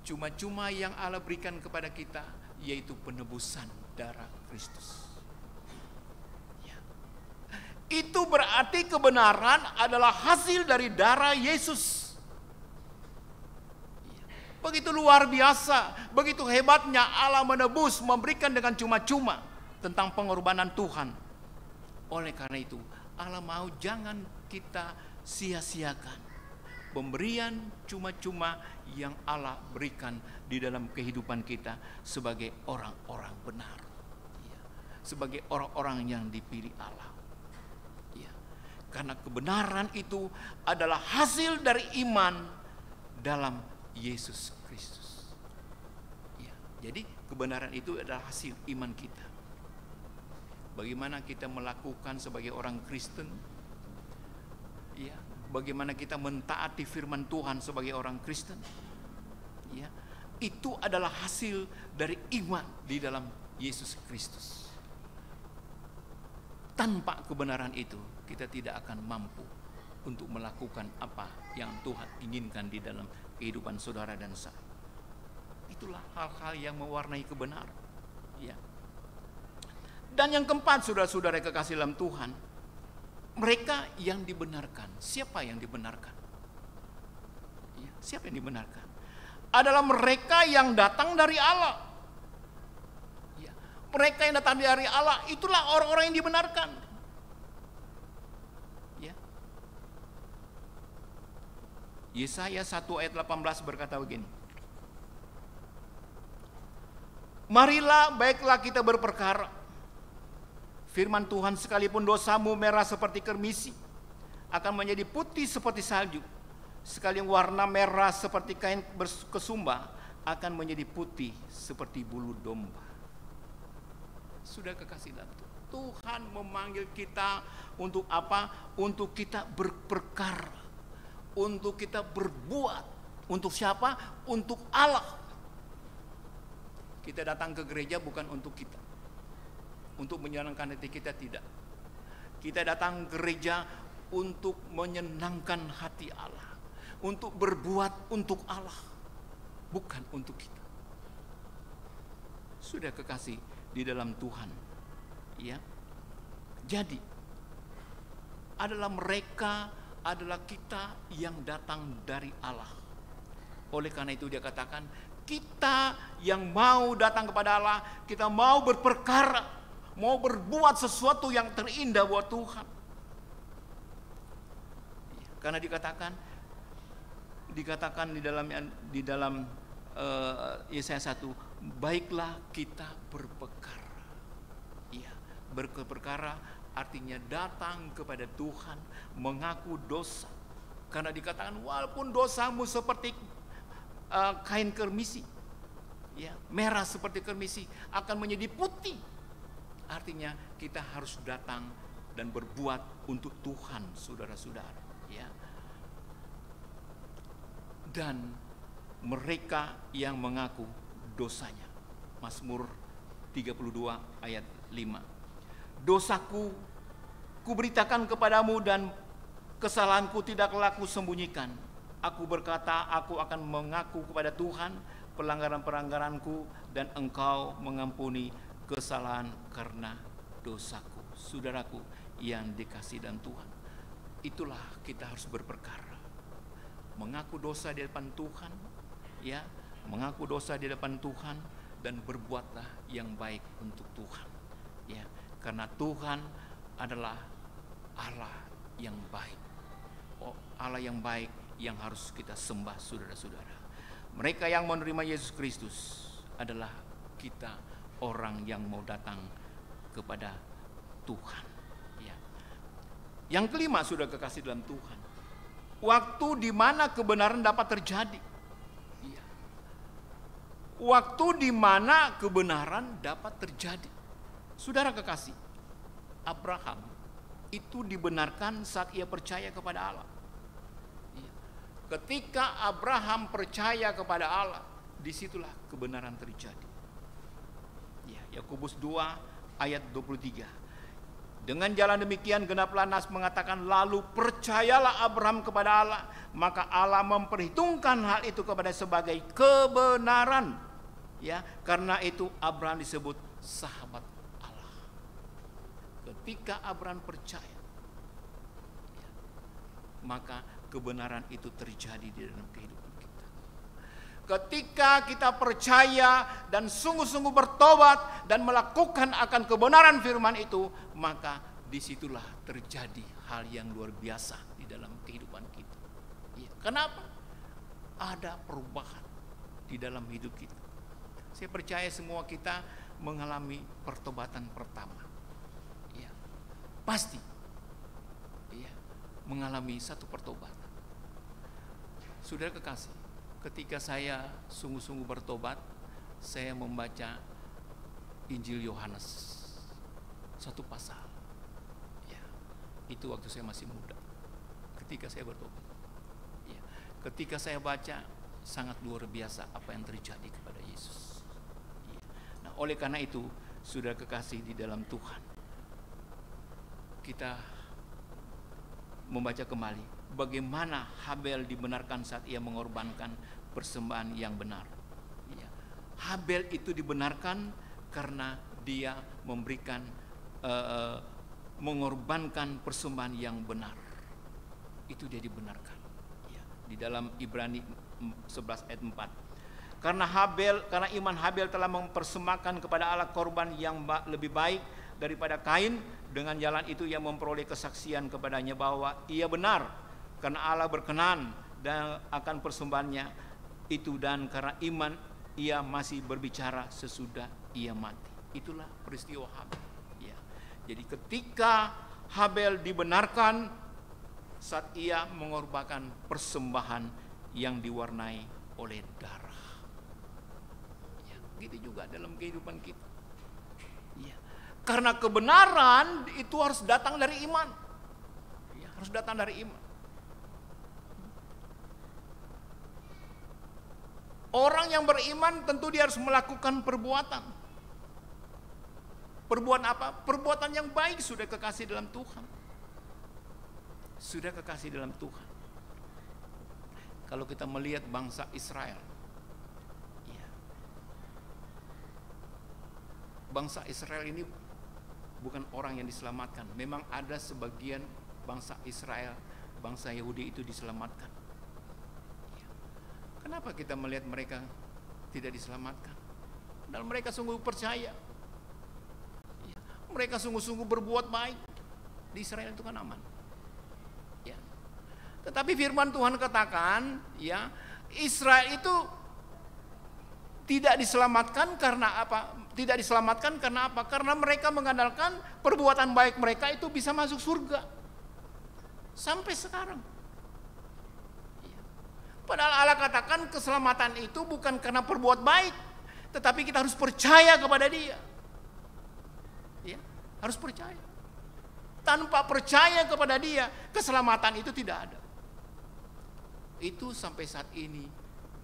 Cuma-cuma yang Allah berikan kepada kita yaitu penebusan darah Kristus. Ya. Itu berarti kebenaran adalah hasil dari darah Yesus. Ya. Begitu luar biasa, begitu hebatnya Allah menebus, memberikan dengan cuma-cuma tentang pengorbanan Tuhan. Oleh karena itu, Allah mau jangan kita sia-siakan pemberian cuma-cuma yang Allah berikan di dalam kehidupan kita sebagai orang-orang benar, ya, sebagai orang-orang yang dipilih Allah, ya. Karena kebenaran itu adalah hasil dari iman dalam Yesus Kristus, ya. Jadi kebenaran itu adalah hasil iman kita. Bagaimana kita melakukan sebagai orang Kristen, ya, bagaimana kita mentaati firman Tuhan sebagai orang Kristen, ya, itu adalah hasil dari iman di dalam Yesus Kristus. Tanpa kebenaran itu, kita tidak akan mampu untuk melakukan apa yang Tuhan inginkan di dalam kehidupan saudara dan saya. Itulah hal-hal yang mewarnai kebenaran, ya. Dan yang keempat, saudara-saudara kekasih dalam Tuhan, mereka yang dibenarkan. Siapa yang dibenarkan? Ya, siapa yang dibenarkan? Adalah mereka yang datang dari Allah. Ya, mereka yang datang dari Allah, itulah orang-orang yang dibenarkan. Ya. Yesaya 1 ayat 18 berkata begini. Marilah baiklah kita berperkara. Firman Tuhan, sekalipun dosamu merah seperti kermisi, akan menjadi putih seperti salju. Sekalipun warna merah seperti kain kesumba, akan menjadi putih seperti bulu domba. Sudah kekasih dalam Tuhan memanggil kita untuk apa? Untuk kita berperkara, untuk kita berbuat. Untuk siapa? Untuk Allah. Kita datang ke gereja bukan untuk kita, untuk menyenangkan hati kita, tidak. Kita datang ke gereja untuk menyenangkan hati Allah, untuk berbuat untuk Allah, bukan untuk kita. Sudah kekasih di dalam Tuhan, ya. Jadi adalah mereka, adalah kita yang datang dari Allah. Oleh karena itu dia katakan, kita yang mau datang kepada Allah, kita mau berperkara, mau berbuat sesuatu yang terindah buat Tuhan. Karena dikatakan di dalam Yesaya 1, baiklah kita berperkara. Ya, berperkara artinya datang kepada Tuhan, mengaku dosa. Karena dikatakan walaupun dosamu seperti kain kermisi, ya, merah seperti kermisi, akan menjadi putih. Artinya kita harus datang dan berbuat untuk Tuhan, saudara-saudara, ya. Dan mereka yang mengaku dosanya. Mazmur 32 ayat 5. Dosaku kuberitakan kepadamu dan kesalahanku tidaklah kusembunyikan. Aku berkata, aku akan mengaku kepada Tuhan pelanggaran-pelanggaranku dan Engkau mengampuni kesalahan karena dosaku. Saudaraku yang dikasihi dan Tuhan, itulah kita harus berperkara. Mengaku dosa di depan Tuhan, ya, mengaku dosa di depan Tuhan dan berbuatlah yang baik untuk Tuhan, ya, karena Tuhan adalah Allah yang baik. Oh, Allah yang baik yang harus kita sembah, saudara-saudara. Mereka yang menerima Yesus Kristus adalah kita, orang yang mau datang kepada Tuhan, ya. Yang kelima, sudah kekasih dalam Tuhan, waktu di mana kebenaran dapat terjadi, ya. Waktu di mana kebenaran dapat terjadi. Saudara kekasih, Abraham itu dibenarkan saat ia percaya kepada Allah. Ya. Ketika Abraham percaya kepada Allah, disitulah kebenaran terjadi. Ya, Yakobus 2 ayat 23. Dengan jalan demikian genaplah nas mengatakan, lalu percayalah Abraham kepada Allah, maka Allah memperhitungkan hal itu kepada sebagai kebenaran. Ya, karena itu Abraham disebut sahabat Allah. Ketika Abraham percaya, ya, maka kebenaran itu terjadi di dalam kehidupan kita. Ketika kita percaya dan sungguh-sungguh bertobat dan melakukan akan kebenaran firman itu, maka disitulah terjadi hal yang luar biasa di dalam kehidupan kita. Ya, kenapa? Ada perubahan di dalam hidup kita. Saya percaya semua kita mengalami pertobatan pertama. Ya, pasti ya, mengalami satu pertobatan. Saudara kekasih, ketika saya sungguh-sungguh bertobat, saya membaca Injil Yohanes, satu pasal. Ya, itu waktu saya masih muda. Ketika saya bertobat, ya, ketika saya baca, sangat luar biasa apa yang terjadi kepada Yesus. Ya. Nah, oleh karena itu, saudara kekasih di dalam Tuhan, kita membaca kembali bagaimana Habel dibenarkan saat ia mengorbankan persembahan yang benar. Ya. Habel itu dibenarkan karena dia memberikan mengorbankan persembahan yang benar. Itu dia dibenarkan. Ya. Di dalam Ibrani 11 ayat 4. Karena iman Habel telah mempersembahkan kepada Allah korban yang lebih baik daripada Kain, dengan jalan itu ia memperoleh kesaksian kepadanya bahwa ia benar, karena Allah berkenan dan akan persembahannya itu, dan karena iman ia masih berbicara sesudah ia mati. Itulah peristiwa Habel. Ya. Jadi ketika Habel dibenarkan saat ia mengorbankan persembahan yang diwarnai oleh darah. Ya, gitu juga dalam kehidupan kita. Ya. Karena kebenaran itu harus datang dari iman. Ya, harus datang dari iman. Orang yang beriman tentu dia harus melakukan perbuatan. Perbuatan apa? Perbuatan yang baik, sudah kekasih dalam Tuhan. Sudah kekasih dalam Tuhan. Kalau kita melihat bangsa Israel, ya, bangsa Israel ini bukan orang yang diselamatkan. Memang ada sebagian bangsa Israel, bangsa Yahudi itu diselamatkan. Ya. Kenapa kita melihat mereka tidak diselamatkan? Dan mereka sungguh percaya. Ya. Mereka sungguh-sungguh berbuat baik. Di Israel itu kan aman. Tetapi firman Tuhan katakan, ya, Israel itu tidak diselamatkan karena apa? Tidak diselamatkan karena apa? Karena mereka mengandalkan perbuatan baik mereka itu bisa masuk surga. Sampai sekarang. Ya. Padahal Allah katakan keselamatan itu bukan karena perbuat baik, tetapi kita harus percaya kepada Dia. Ya, harus percaya. Tanpa percaya kepada Dia, keselamatan itu tidak ada. Itu sampai saat ini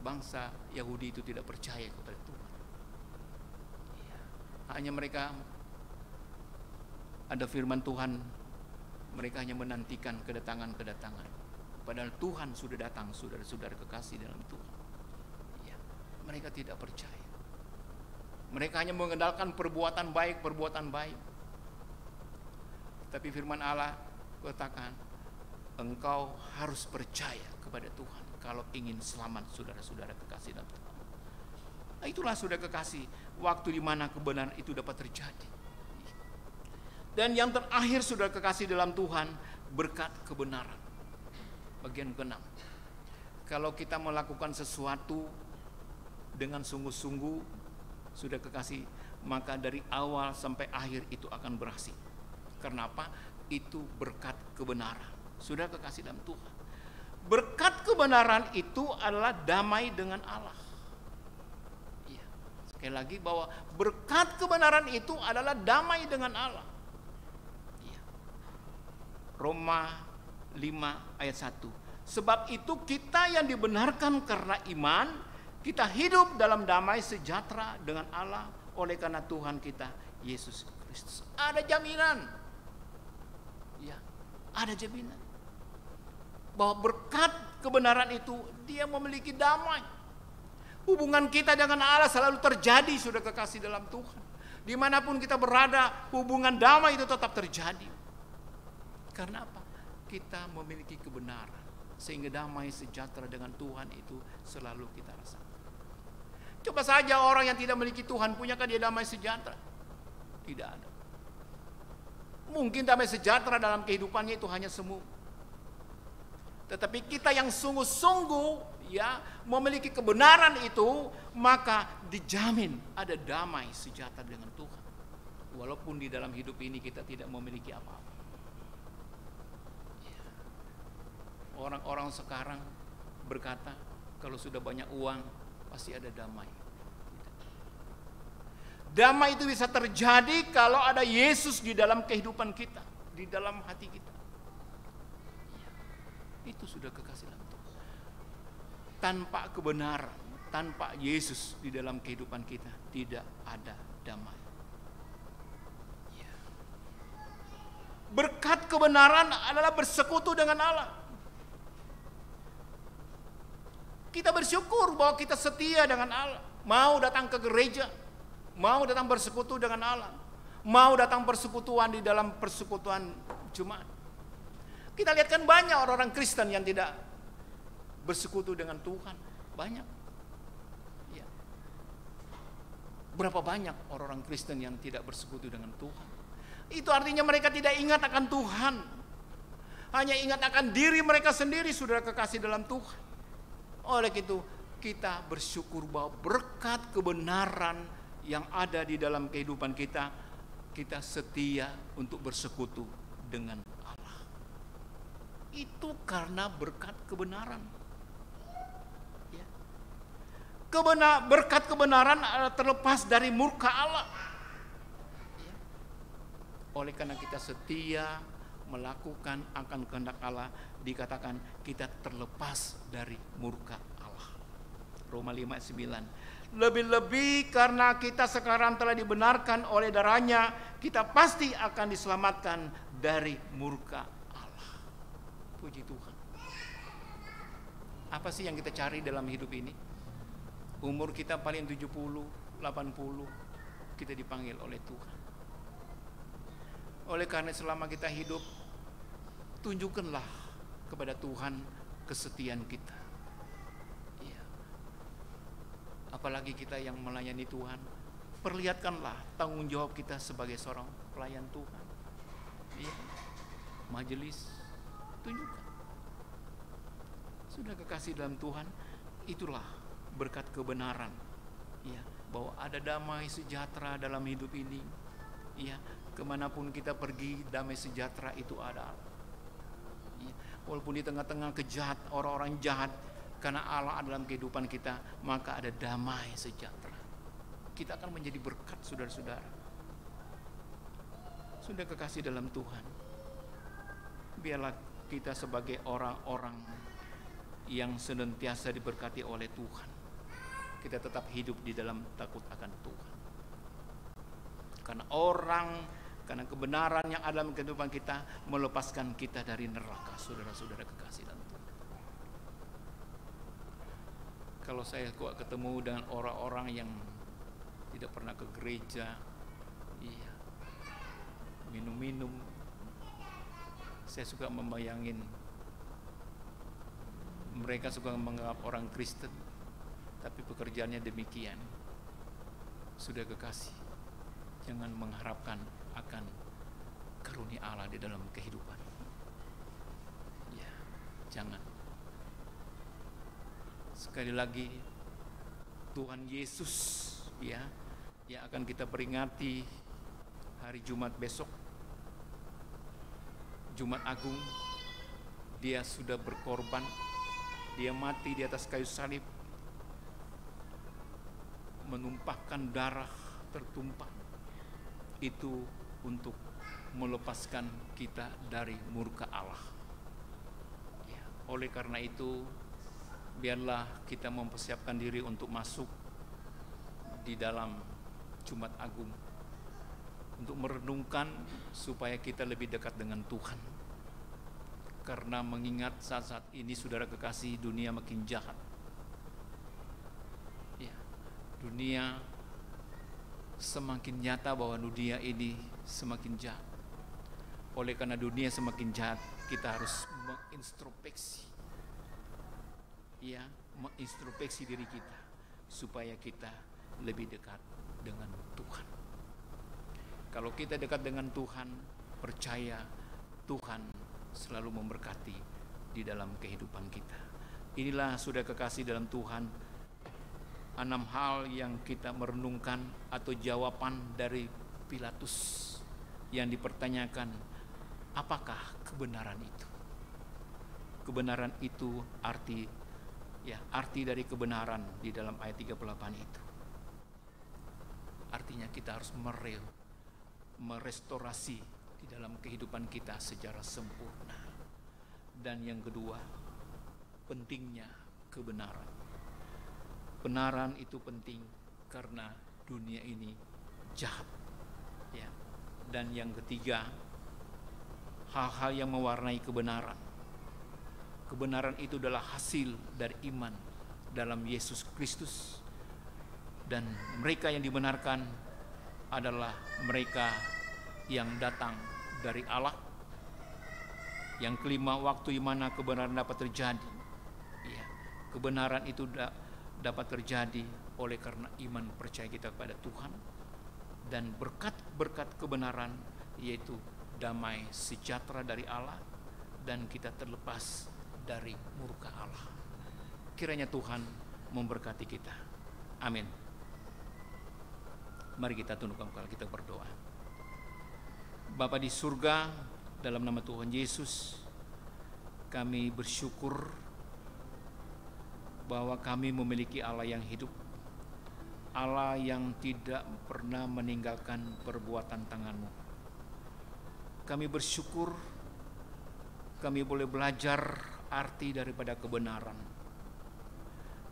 bangsa Yahudi itu tidak percaya kepada Tuhan. Ya. Hanya mereka ada firman Tuhan, mereka hanya menantikan kedatangan. Padahal Tuhan sudah datang, saudara-saudara kekasih dalam Tuhan. Ya. Mereka tidak percaya. Mereka hanya mengandalkan perbuatan baik. Tapi firman Allah katakan, engkau harus percaya kepada Tuhan kalau ingin selamat, saudara-saudara kekasih dalam Tuhan. Nah, itulah saudara kekasih, waktu di mana kebenaran itu dapat terjadi. Dan yang terakhir saudara kekasih dalam Tuhan, berkat kebenaran. Bagian ke-6. Kalau kita melakukan sesuatu dengan sungguh-sungguh, saudara kekasih, maka dari awal sampai akhir itu akan berhasil. Karena apa? Itu berkat kebenaran. Saudara kekasih dalam Tuhan, berkat kebenaran itu adalah damai dengan Allah. Ya. Sekali lagi bahwa berkat kebenaran itu adalah damai dengan Allah. Ya. Roma 5 ayat 1. Sebab itu kita yang dibenarkan karena iman, kita hidup dalam damai sejahtera dengan Allah oleh karena Tuhan kita Yesus Kristus. Kristus. Ada jaminan. Ya, ada jaminan bahwa berkat kebenaran itu dia memiliki damai. Hubungan kita dengan Allah selalu terjadi, sudah kekasih dalam Tuhan. Dimanapun kita berada, hubungan damai itu tetap terjadi. Karena apa? Kita memiliki kebenaran, sehingga damai sejahtera dengan Tuhan itu selalu kita rasakan. Coba saja orang yang tidak memiliki Tuhan, punyakah dia damai sejahtera? Tidak ada. Mungkin damai sejahtera dalam kehidupannya itu hanya semu. Tetapi kita yang sungguh-sungguh ya memiliki kebenaran itu, maka dijamin ada damai sejahtera dengan Tuhan. Walaupun di dalam hidup ini kita tidak memiliki apa-apa. Orang-orang sekarang berkata, kalau sudah banyak uang pasti ada damai. Damai itu bisa terjadi kalau ada Yesus di dalam kehidupan kita, di dalam hati kita. Itu sudah kekasih dalam Tuhan. Tanpa kebenaran, tanpa Yesus di dalam kehidupan kita, tidak ada damai. Berkat kebenaran adalah bersekutu dengan Allah. Kita bersyukur bahwa kita setia dengan Allah, mau datang ke gereja, mau datang bersekutu dengan Allah, mau datang persekutuan di dalam persekutuan Jumat. Kita lihat kan banyak orang-orang Kristen yang tidak bersekutu dengan Tuhan, banyak. Ya. Berapa banyak orang-orang Kristen yang tidak bersekutu dengan Tuhan? Itu artinya mereka tidak ingat akan Tuhan, hanya ingat akan diri mereka sendiri, saudara kekasih dalam Tuhan. Oleh itu kita bersyukur bahwa berkat kebenaran yang ada di dalam kehidupan kita, kita setia untuk bersekutu dengan Allah. Itu karena berkat kebenaran. Ya. Berkat kebenaran terlepas dari murka Allah. Ya. Oleh karena kita setia melakukan akan kehendak Allah, dikatakan kita terlepas dari murka Allah. Roma 5 ayat 9. Lebih-lebih karena kita sekarang telah dibenarkan oleh darahnya, kita pasti akan diselamatkan dari murka Allah. Puji Tuhan. Apa sih yang kita cari dalam hidup ini? Umur kita paling 70, 80, kita dipanggil oleh Tuhan. Oleh karena selama kita hidup, tunjukkanlah kepada Tuhan kesetiaan kita. Ya. Apalagi kita yang melayani Tuhan, perlihatkanlah tanggung jawab kita sebagai seorang pelayan Tuhan. Ya. Majelis, tunjukkan. Sudah kekasih dalam Tuhan, itulah berkat kebenaran. Ya, bahwa ada damai sejahtera dalam hidup ini. Ya, kemanapun kita pergi, damai sejahtera itu ada. Ya, walaupun di tengah-tengah orang-orang jahat, karena Allah dalam kehidupan kita, maka ada damai sejahtera. Kita akan menjadi berkat, saudara-saudara. Sudah kekasih dalam Tuhan, biarlah kita sebagai orang-orang yang senantiasa diberkati oleh Tuhan, kita tetap hidup di dalam takut akan Tuhan. Karena kebenaran yang ada dalam kehidupan kita melepaskan kita dari neraka, saudara-saudara kekasih dalam Tuhan. Kalau saya ketemu dengan orang-orang yang tidak pernah ke gereja, iya, minum-minum, saya suka membayangin mereka suka menganggap orang Kristen, tapi pekerjaannya demikian. Sudah kekasih, jangan mengharapkan akan karunia Allah di dalam kehidupan. Ya, jangan. Sekali lagi, Tuhan Yesus ya, yang akan kita peringati hari Jumat besok, Jumat Agung. Dia sudah berkorban, dia mati di atas kayu salib, menumpahkan darah tertumpah itu untuk melepaskan kita dari murka Allah. Ya, oleh karena itu, biarlah kita mempersiapkan diri untuk masuk di dalam Jumat Agung. untuk merenungkan supaya kita lebih dekat dengan Tuhan. Karena mengingat saat-saat ini saudara kekasih, dunia makin jahat. Ya, dunia semakin nyata bahwa dunia ini semakin jahat. Oleh karena dunia semakin jahat, kita harus mengintrospeksi. Ya, mengintrospeksi diri kita supaya kita lebih dekat dengan Tuhan. Kalau kita dekat dengan Tuhan, percaya Tuhan selalu memberkati di dalam kehidupan kita. Inilah sudah kekasih dalam Tuhan, 6 hal yang kita merenungkan atau jawaban dari Pilatus yang dipertanyakan, apakah kebenaran itu? Kebenaran itu arti dari kebenaran di dalam ayat 38 itu. Artinya kita harus merestorasi di dalam kehidupan kita secara sempurna. Dan yang kedua, pentingnya kebenaran. Kebenaran itu penting karena dunia ini jahat. Ya. Dan yang ketiga, hal-hal yang mewarnai kebenaran. Kebenaran itu adalah hasil dari iman dalam Yesus Kristus. Dan mereka yang dibenarkan adalah mereka yang datang dari Allah. Yang kelima, waktu di mana kebenaran dapat terjadi. Ya, kebenaran itu dapat terjadi oleh karena iman percaya kita kepada Tuhan. Dan berkat kebenaran, yaitu damai sejahtera dari Allah, dan kita terlepas dari murka Allah. Kiranya Tuhan memberkati kita. Amin. Mari kita tundukkan kepala kita berdoa. Bapa di surga, dalam nama Tuhan Yesus, kami bersyukur bahwa kami memiliki Allah yang hidup, Allah yang tidak pernah meninggalkan perbuatan tangan-Mu. Kami bersyukur kami boleh belajar arti daripada kebenaran.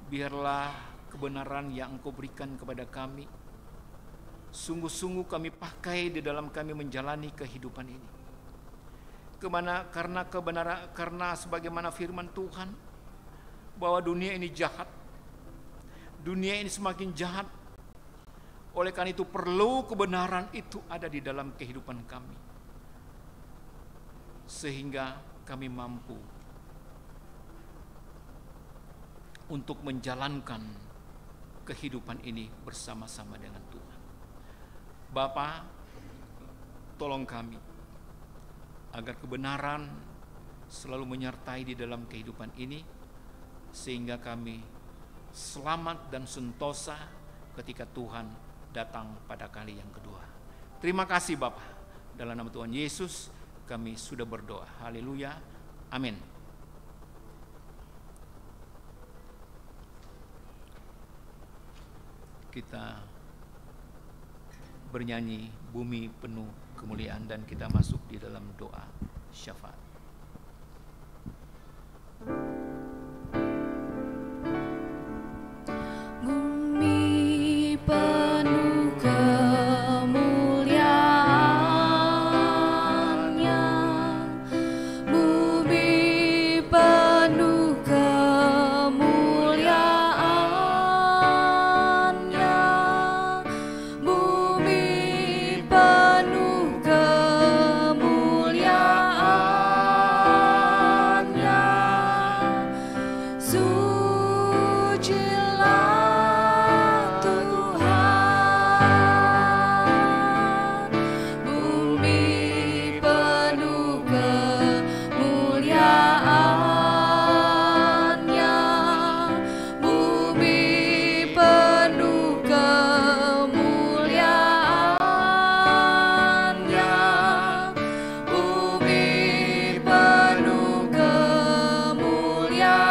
Biarlah kebenaran yang Engkau berikan kepada kami sungguh-sungguh kami pakai di dalam kami menjalani kehidupan ini. Karena sebagaimana firman Tuhan bahwa dunia ini jahat. Dunia ini semakin jahat. Oleh karena itu perlu kebenaran itu ada di dalam kehidupan kami. Sehingga kami mampu untuk menjalankan kehidupan ini bersama-sama dengan Tuhan. Bapa, tolong kami agar kebenaran selalu menyertai di dalam kehidupan ini, sehingga kami selamat dan sentosa ketika Tuhan datang pada kali yang kedua. Terima kasih Bapa. Dalam nama Tuhan Yesus kami sudah berdoa. Haleluya. Amin. Kita bernyanyi Bumi Penuh Kemuliaan dan kita masuk di dalam doa syafaat. Bumi penuh kemuliaan-Nya, bumi penuh kemuliaan-Nya, bumi penuh kemuliaan-Nya. Sucilah Tuhan, bumi penuh kemuliaan-Nya, bumi penuh kemuliaan-Nya, bumi penuh kemuliaan-Nya.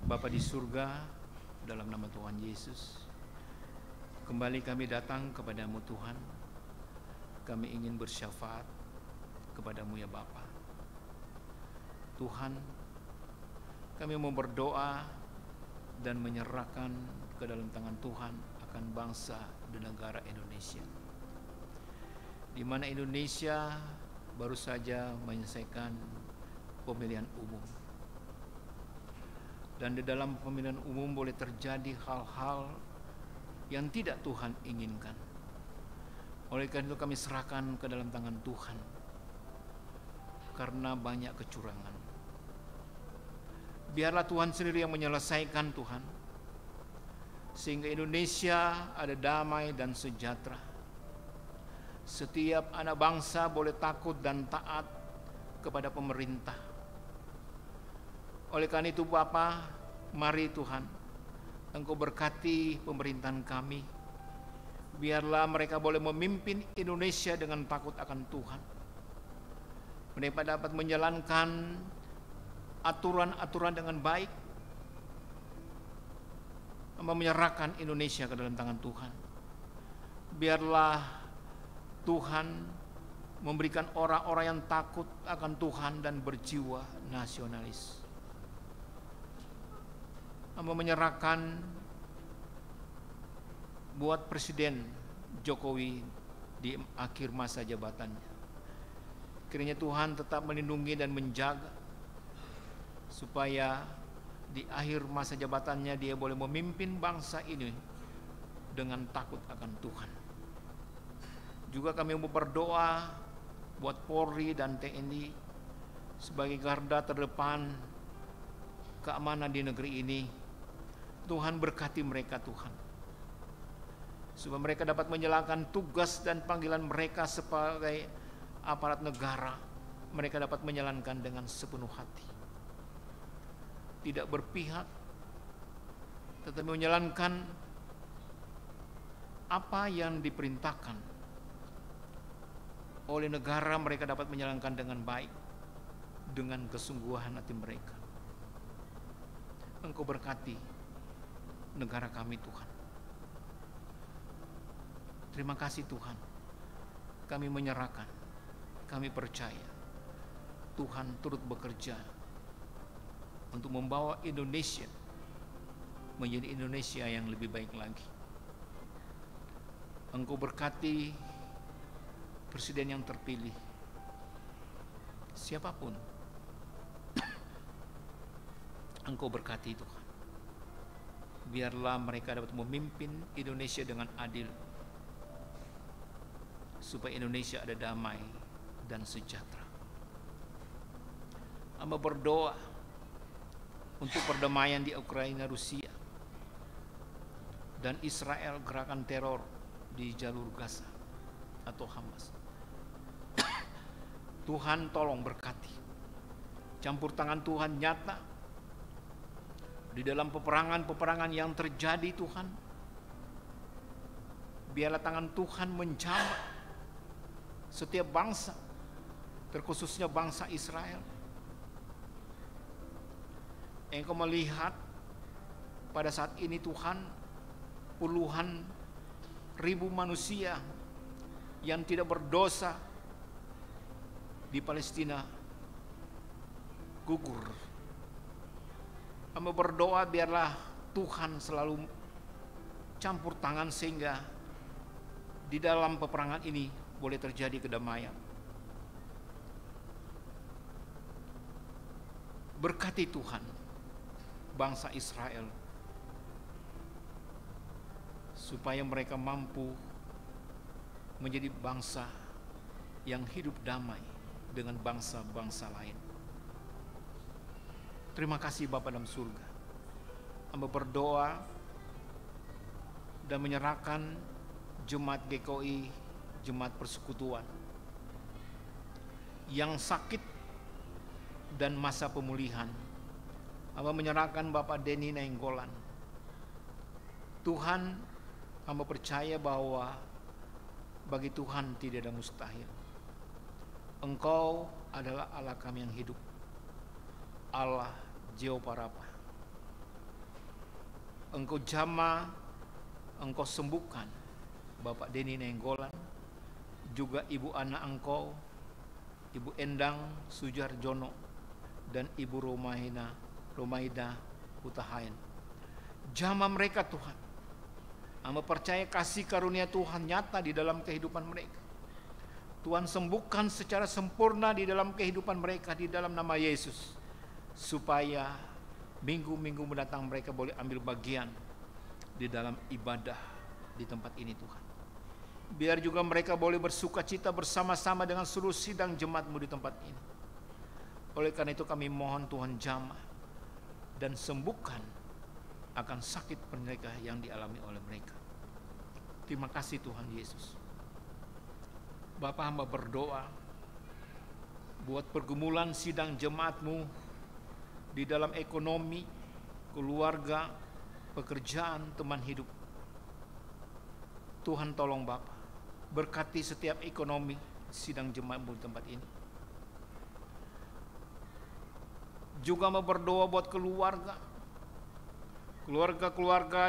Bapa di surga, dalam nama Tuhan Yesus, kembali kami datang kepadamu Tuhan. Kami ingin bersyafaat kepadamu ya Bapa. Tuhan, kami mau berdoa dan menyerahkan ke dalam tangan Tuhan akan bangsa dan negara Indonesia, di mana Indonesia baru saja menyelesaikan pemilihan umum. Dan di dalam pemilihan umum boleh terjadi hal-hal yang tidak Tuhan inginkan. Oleh karena itu kami serahkan ke dalam tangan Tuhan, karena banyak kecurangan. Biarlah Tuhan sendiri yang menyelesaikan Tuhan, sehingga Indonesia ada damai dan sejahtera. Setiap anak bangsa boleh takut dan taat kepada pemerintah. Oleh karena itu Bapa, mari Tuhan, Engkau berkati pemerintahan kami. Biarlah mereka boleh memimpin Indonesia dengan takut akan Tuhan. Mereka dapat menjalankan aturan-aturan dengan baik, menyerahkan Indonesia ke dalam tangan Tuhan. Biarlah Tuhan memberikan orang-orang yang takut akan Tuhan dan berjiwa nasionalis. Menyerahkan buat Presiden Jokowi di akhir masa jabatannya. Kiranya Tuhan tetap melindungi dan menjaga, supaya di akhir masa jabatannya dia boleh memimpin bangsa ini dengan takut akan Tuhan. Juga kami mau berdoa buat Polri dan TNI sebagai garda terdepan keamanan di negeri ini. Tuhan berkati mereka Tuhan, supaya mereka dapat menjalankan tugas dan panggilan mereka sebagai aparat negara. Mereka dapat menjalankan dengan sepenuh hati, tidak berpihak, tetapi menjalankan apa yang diperintahkan oleh negara. Mereka dapat menjalankan dengan baik, dengan kesungguhan hati mereka. Engkau berkati negara kami Tuhan. Terima kasih Tuhan. Kami menyerahkan, kami percaya Tuhan turut bekerja untuk membawa Indonesia menjadi Indonesia yang lebih baik lagi. Engkau berkati presiden yang terpilih, siapapun. Engkau berkati Tuhan. Biarlah mereka dapat memimpin Indonesia dengan adil, supaya Indonesia ada damai dan sejahtera. Hamba berdoa untuk perdamaian di Ukraina, Rusia, dan Israel, gerakan teror di jalur Gaza atau Hamas. Tuhan tolong berkati. Campur tangan Tuhan nyata di dalam peperangan-peperangan yang terjadi Tuhan. Biarlah tangan Tuhan menjamah setiap bangsa, terkhususnya bangsa Israel. Engkau melihat pada saat ini Tuhan, puluhan ribu manusia yang tidak berdosa di Palestina gugur. Kami berdoa biarlah Tuhan selalu campur tangan, sehingga di dalam peperangan ini boleh terjadi kedamaian. Berkati Tuhan bangsa Israel, supaya mereka mampu menjadi bangsa yang hidup damai dengan bangsa-bangsa lain. Terima kasih Bapa dalam surga. Hamba berdoa dan menyerahkan jemaat GKI, jemaat persekutuan yang sakit dan masa pemulihan. Hamba menyerahkan Bapak Denny Nainggolan. Tuhan, hamba percaya bahwa bagi Tuhan tidak ada mustahil. Engkau adalah Allah kami yang hidup, Allah Jehovah Rabbah. Engkau jamah, Engkau sembuhkan Bapak Denny Nenggolan, juga Ibu anak Engkau, Ibu Endang Sujarjono, dan Ibu Romaida Hutahayan. Jamah mereka Tuhan. Hamba percaya kasih karunia Tuhan nyata di dalam kehidupan mereka. Tuhan sembuhkan secara sempurna di dalam kehidupan mereka di dalam nama Yesus, supaya minggu-minggu mendatang mereka boleh ambil bagian di dalam ibadah di tempat ini Tuhan. Biar juga mereka boleh bersuka cita bersama-sama dengan seluruh sidang jemaat-Mu di tempat ini. Oleh karena itu kami mohon Tuhan jamah dan sembuhkan akan sakit mereka yang dialami oleh mereka. Terima kasih Tuhan Yesus. Bapa, hamba berdoa buat pergumulan sidang jemaat-Mu di dalam ekonomi, keluarga, pekerjaan, teman hidup. Tuhan tolong Bapa, berkati setiap ekonomi sidang jemaat-Mu di tempat ini. Juga mau berdoa buat keluarga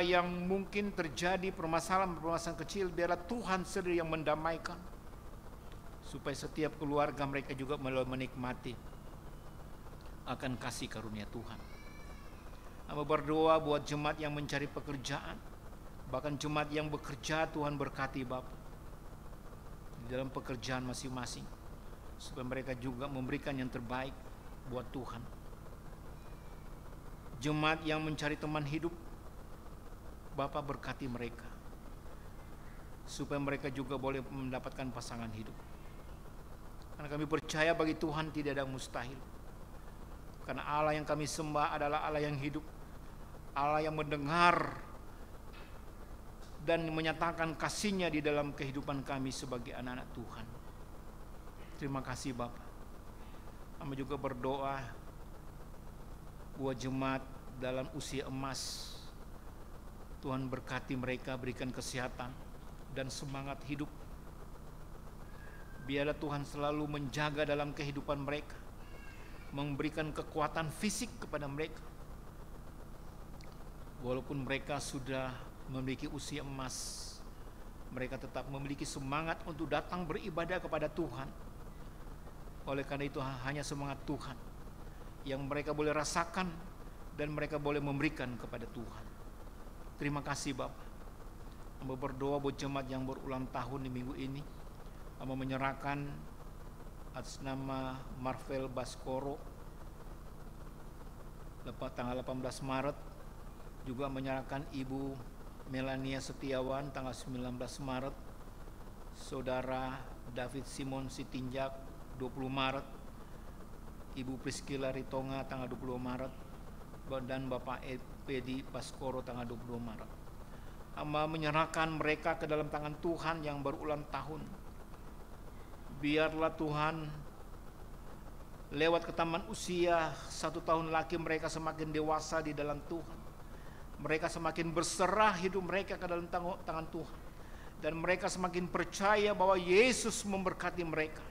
yang mungkin terjadi permasalahan kecil, biarlah Tuhan sendiri yang mendamaikan, supaya setiap keluarga mereka juga menikmati akan kasih karunia Tuhan. Hamba berdoa buat jemaat yang mencari pekerjaan, bahkan jemaat yang bekerja, Tuhan berkati Bapa di dalam pekerjaan masing-masing, supaya mereka juga memberikan yang terbaik buat Tuhan. Jemaat yang mencari teman hidup, Bapa berkati mereka, supaya mereka juga boleh mendapatkan pasangan hidup. Karena kami percaya bagi Tuhan tidak ada yang mustahil. Karena Allah yang kami sembah adalah Allah yang hidup, Allah yang mendengar dan menyatakan kasih-Nya di dalam kehidupan kami sebagai anak-anak Tuhan. Terima kasih Bapa. Kami juga berdoa buat jemaat dalam usia emas. Tuhan berkati mereka, berikan kesehatan dan semangat hidup. Biarlah Tuhan selalu menjaga dalam kehidupan mereka, memberikan kekuatan fisik kepada mereka. Walaupun mereka sudah memiliki usia emas, mereka tetap memiliki semangat untuk datang beribadah kepada Tuhan. Oleh karena itu hanya semangat Tuhan yang mereka boleh rasakan dan mereka boleh memberikan kepada Tuhan. Terima kasih Bapak. Hamba berdoa buat jemaat yang berulang tahun di minggu ini. Hamba menyerahkan atas nama Marvel Baskoro tanggal 18 Maret, juga menyerahkan Ibu Melania Setiawan tanggal 19 Maret, Saudara David Simon Sitinjak 20 Maret, Ibu Priscilla Ritonga tanggal 20 Maret, dan Bapak Pedi Baskoro tanggal 22 Maret. Hamba menyerahkan mereka ke dalam tangan Tuhan yang berulang tahun. Biarlah Tuhan lewat ketaman usia 1 tahun lagi mereka semakin dewasa di dalam Tuhan. Mereka semakin berserah hidup mereka ke dalam tangan Tuhan. Dan mereka semakin percaya bahwa Yesus memberkati mereka.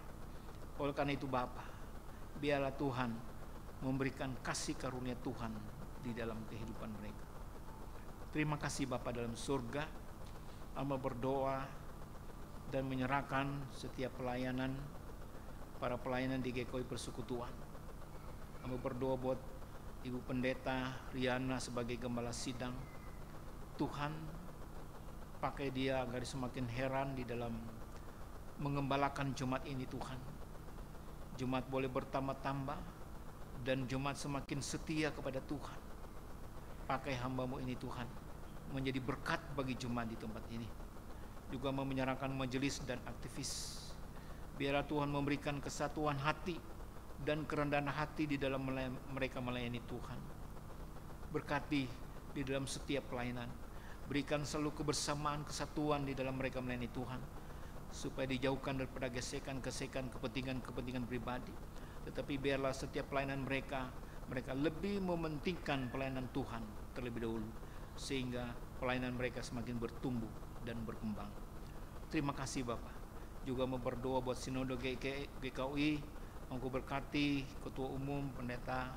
Oleh karena itu Bapa, biarlah Tuhan memberikan kasih karunia Tuhan di dalam kehidupan mereka. Terima kasih Bapa dalam surga. Hamba berdoa dan menyerahkan setiap pelayanan, para pelayanan di GKI Persekutuan. Hamba berdoa buat Ibu Pendeta Riana sebagai gembala sidang. Tuhan pakai dia agar semakin heran di dalam mengembalakan jemaat ini Tuhan. Jemaat boleh bertambah-tambah dan jemaat semakin setia kepada Tuhan. Pakai hamba-Mu ini Tuhan menjadi berkat bagi jemaat di tempat ini. Juga menyerahkan majelis dan aktivis. Biarlah Tuhan memberikan kesatuan hati dan kerendahan hati di dalam mereka melayani Tuhan. Berkati di dalam setiap pelayanan. Berikan selalu kebersamaan, kesatuan di dalam mereka melayani Tuhan, supaya dijauhkan daripada gesekan-gesekan, kepentingan-kepentingan pribadi. Tetapi biarlah setiap pelayanan mereka lebih mementingkan pelayanan Tuhan terlebih dahulu, sehingga pelayanan mereka semakin bertumbuh dan berkembang. Terima kasih Bapak. Juga berdoa buat Sinode GKI, Engkau berkati Ketua Umum Pendeta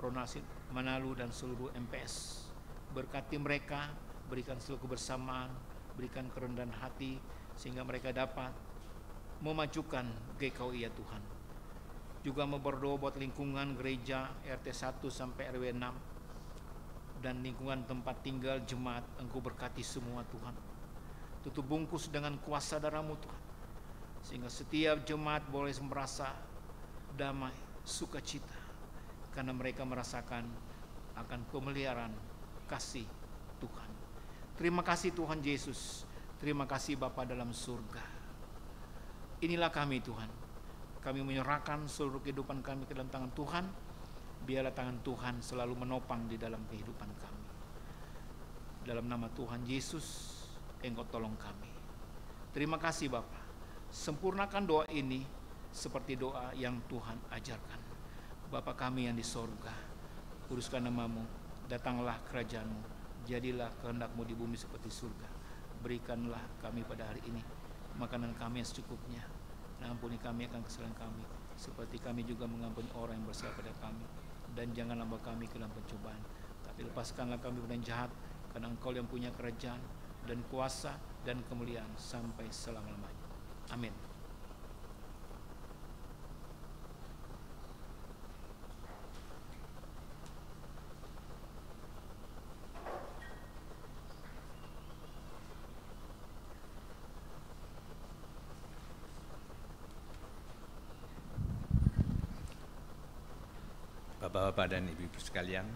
Ronald Manalu dan seluruh MPS. Berkati mereka, berikan seluruh kebersamaan, berikan kerendahan hati, sehingga mereka dapat memajukan GKI ya Tuhan. Juga mau berdoa buat lingkungan gereja RT 1 sampai RW 6 dan lingkungan tempat tinggal jemaat. Engkau berkati semua Tuhan. Tutup bungkus dengan kuasa darah-Mu Tuhan, sehingga setiap jemaat boleh merasa damai, sukacita, karena mereka merasakan akan pemeliharaan kasih Tuhan. Terima kasih Tuhan Yesus. Terima kasih Bapa dalam surga. Inilah kami Tuhan. Kami menyerahkan seluruh kehidupan kami ke dalam tangan Tuhan. Biarlah tangan Tuhan selalu menopang di dalam kehidupan kami. Dalam nama Tuhan Yesus, Engkau tolong kami. Terima kasih Bapa. Sempurnakan doa ini seperti doa yang Tuhan ajarkan. Bapa kami yang di sorga, kuduskan nama-Mu, datanglah kerajaan-Mu, jadilah kehendak-Mu di bumi seperti surga. Berikanlah kami pada hari ini makanan kami yang secukupnya, dan ampuni kami akan kesalahan kami, seperti kami juga mengampuni orang yang bersalah pada kami. Dan janganlah bawa kami ke dalam pencobaan, tapi lepaskanlah kami dari yang jahat, karena Engkau yang punya kerajaan dan kuasa dan kemuliaan sampai selama-lamanya. Amin. Bapak-bapak dan ibu-ibu sekalian,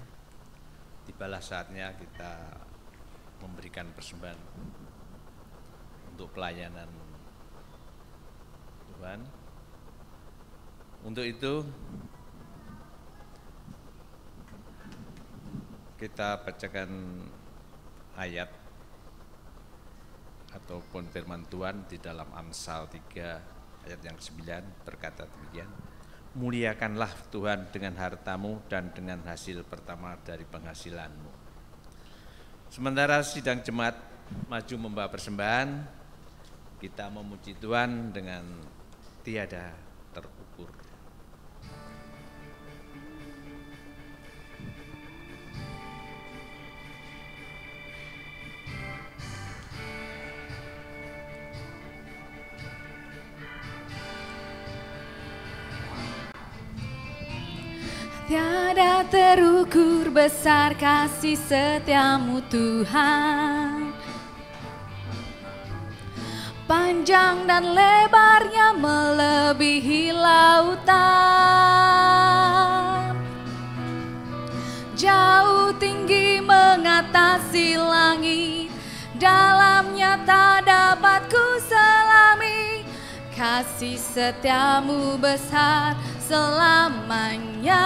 tibalah saatnya kita memberikan persembahan untuk pelayanan Tuhan. Untuk itu kita bacakan ayat ataupun firman Tuhan di dalam Amsal 3 ayat yang 9 berkata demikian. Muliakanlah Tuhan dengan hartamu dan dengan hasil pertama dari penghasilanmu. Sementara sidang jemaat maju membawa persembahan, kita memuji Tuhan dengan tiada terukur. Tiada terukur besar kasih setiamu Tuhan, panjang dan lebarnya melebihi lautan, jauh tinggi mengatasi langit, dalamnya tak dapat ku selami. Kasih setiamu besar selamanya,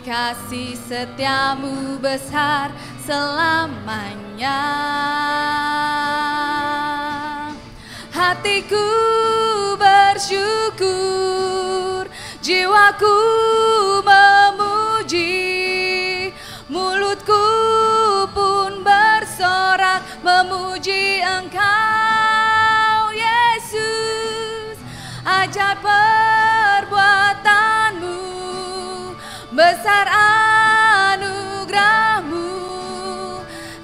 kasih setiamu besar selamanya. Hatiku bersyukur, jiwaku memuji, mulutku pun bersorak memuji Engkau Yesus. Ajaib perbuatanmu, besar anugerahmu,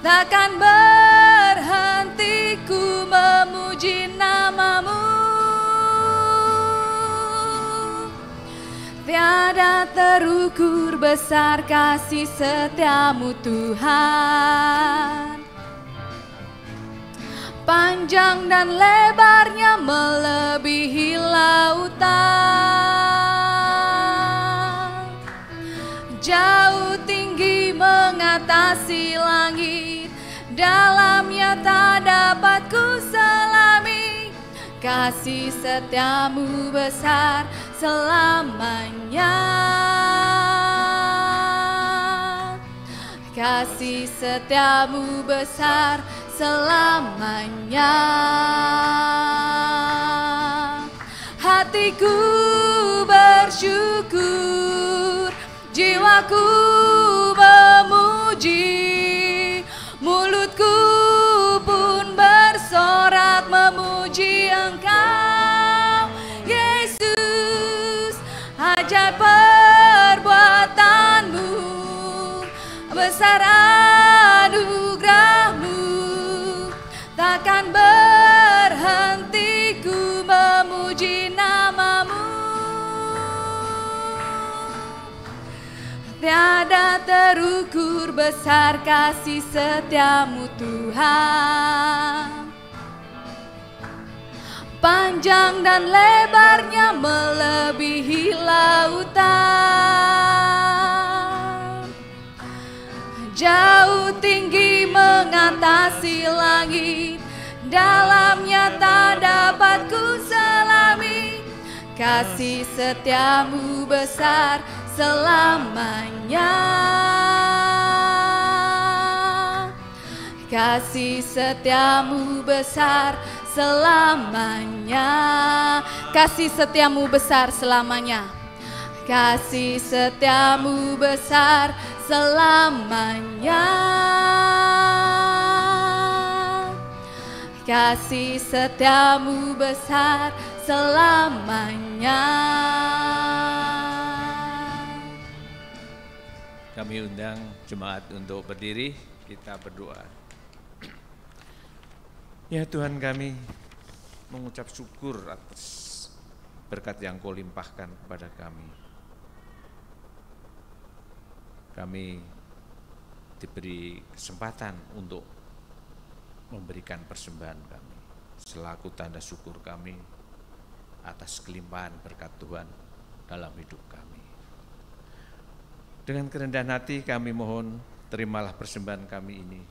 takkan berhenti ku memuji namamu. Tiada terukur besar kasih setiamu Tuhan, panjang dan lebarnya melebihi lautan, jauh tinggi mengatasi langit, dalamnya tak dapat ku selami. Kasih setiamu besar selamanya, kasih setiamu besar selamanya. Hatiku bersyukur, jiwaku memuji, mulutku pun bersorak memuji Engkau Yesus. Ajaib perbuatanmu, besar anugerah-Mu, takkan berhenti ku memuji nama-Mu. Tiada terukur besar kasih setia-Mu Tuhan. Panjang dan lebarnya melebihi lautan, jauh tinggi mengatasi langit, dalamnya tak dapat ku selami. Kasih setia-Mu besar selamanya. Kasih setia-Mu besar selamanya. Kasih setia-Mu besar selamanya. Kasih setia-Mu besar selamanya. Kasih setia-Mu besar selamanya. Kami undang jemaat untuk berdiri, kita berdoa. Ya Tuhan, kami mengucap syukur atas berkat yang Kau limpahkan kepada kami. Kami diberi kesempatan untuk memberikan persembahan kami selaku tanda syukur kami atas kelimpahan berkat Tuhan dalam hidup kami. Dengan kerendahan hati kami mohon, terimalah persembahan kami ini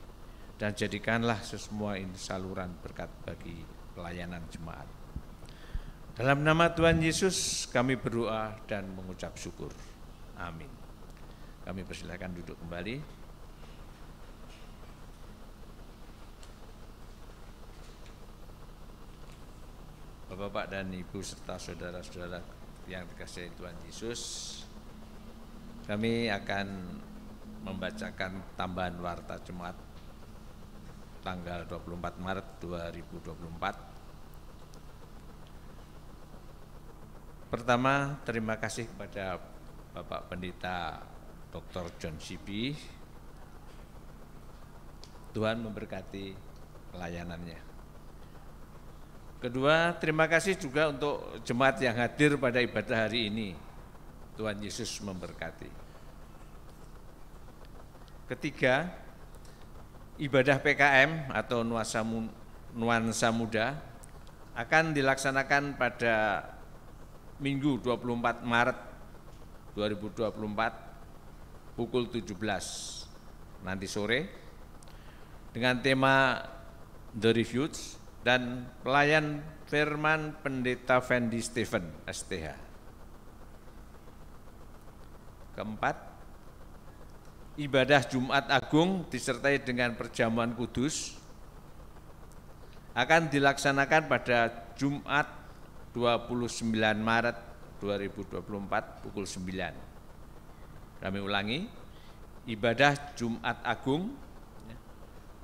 dan jadikanlah semua ini saluran berkat bagi pelayanan jemaat. Dalam nama Tuhan Yesus kami berdoa dan mengucap syukur. Amin. Kami persilakan duduk kembali. Bapak-bapak dan Ibu serta saudara-saudara yang dikasihi Tuhan Yesus, kami akan membacakan tambahan warta jemaat tanggal 24 Maret 2024. Pertama, terima kasih kepada Bapak Pendeta Dr. John Sibi. Tuhan memberkati pelayanannya. Kedua, terima kasih juga untuk jemaat yang hadir pada ibadah hari ini. Tuhan Yesus memberkati. Ketiga, ibadah PKM atau Nuansa Muda akan dilaksanakan pada Minggu 24 Maret 2024 pukul 17 nanti sore dengan tema The Refuge dan pelayan firman Pendeta Fendi Stephen STH. Keempat, ibadah Jumat Agung disertai dengan perjamuan kudus akan dilaksanakan pada Jumat 29 Maret 2024 pukul 9. Kami ulangi, ibadah Jumat Agung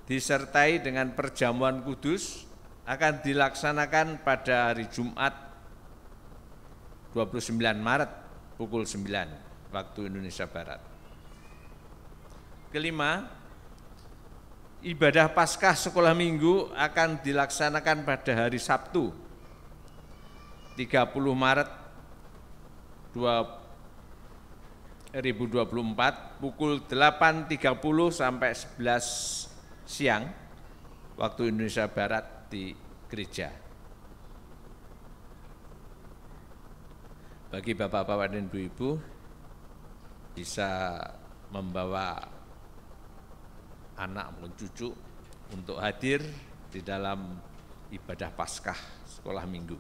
disertai dengan perjamuan kudus akan dilaksanakan pada hari Jumat 29 Maret pukul 9 waktu Indonesia Barat. Kelima, ibadah Paskah Sekolah Minggu akan dilaksanakan pada hari Sabtu 30 Maret 2024 pukul 8.30 sampai 11 siang waktu Indonesia Barat di gereja. Bagi bapak-bapak dan ibu-ibu bisa membawa anak maupun cucu untuk hadir di dalam ibadah Paskah Sekolah Minggu.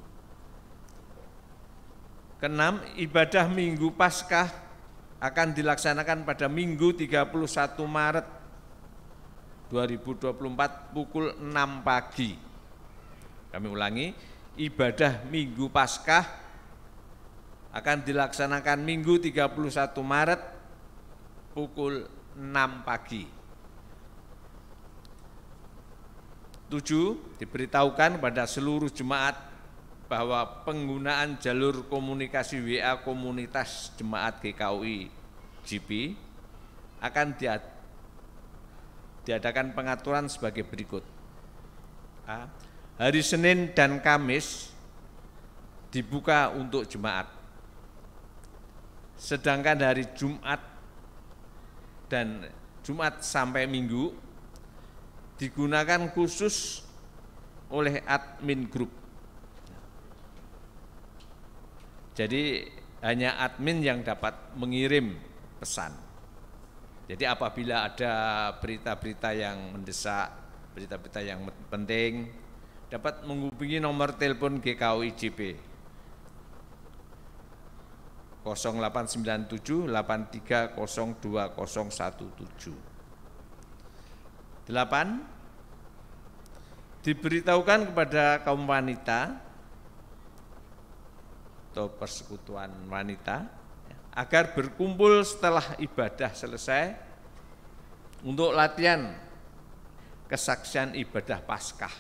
Keenam, ibadah Minggu Paskah akan dilaksanakan pada Minggu 31 Maret 2024 pukul 6 pagi. Kami ulangi, ibadah Minggu Paskah akan dilaksanakan Minggu 31 Maret pukul 6 pagi. 7. Diberitahukan kepada seluruh jemaat bahwa penggunaan jalur komunikasi WA komunitas jemaat GKUI GP akan diadakan pengaturan sebagai berikut. A. Hari Senin dan Kamis dibuka untuk jemaat. Sedangkan hari Jumat dan Jumat sampai Minggu digunakan khusus oleh admin grup. Jadi hanya admin yang dapat mengirim pesan. Jadi apabila ada berita-berita yang mendesak, berita-berita yang penting, dapat menghubungi nomor telepon GKU IJP 0897 830217. 8. Diberitahukan kepada kaum wanita atau persekutuan wanita agar berkumpul setelah ibadah selesai untuk latihan kesaksian ibadah Paskah.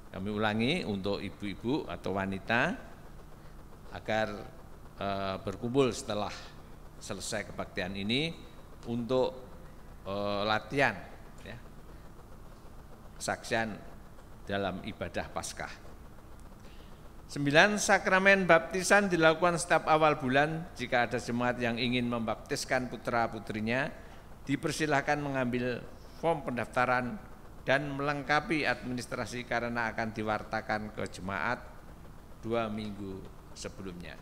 Kami ulangi, untuk ibu-ibu atau wanita agar berkumpul setelah selesai kebaktian ini untuk latihan ya, kesaksian dalam ibadah Paskah. 9. Sakramen baptisan dilakukan setiap awal bulan. Jika ada jemaat yang ingin membaptiskan putra-putrinya, dipersilahkan mengambil form pendaftaran dan melengkapi administrasi karena akan diwartakan ke jemaat 2 minggu sebelumnya.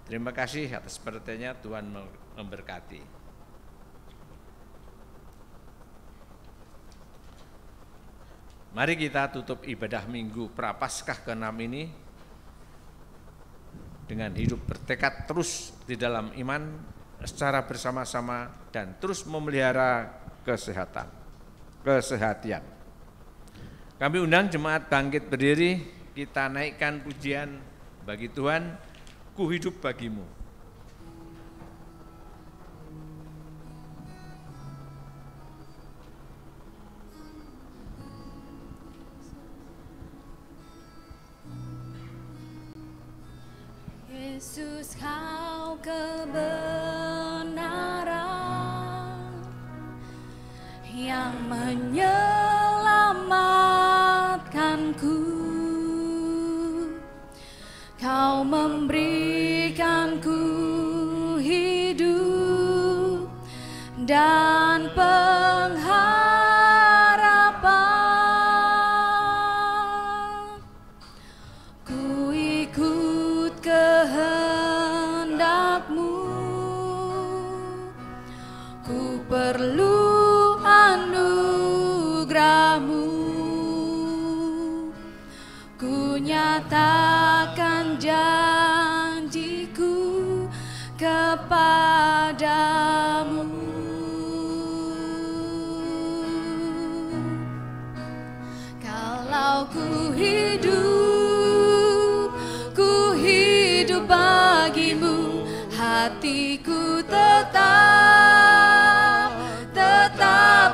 Terima kasih atas perhatiannya, Tuhan memberkati. Mari kita tutup ibadah Minggu Prapaskah ke-6 ini dengan hidup bertekad terus di dalam iman secara bersama-sama dan terus memelihara kesehatan. Kami undang jemaat bangkit berdiri, kita naikkan pujian bagi Tuhan, ku hidup bagimu. Yesus, kau kebenaran yang menyelamatkanku. Kau memberikanku hidup dan pengharapan. Ku ikut kehendak-Mu, ku perlu anugerah-Mu. Ku nyatakan janjiku kepadamu. Kalau ku hidup bagimu, hatiku tetap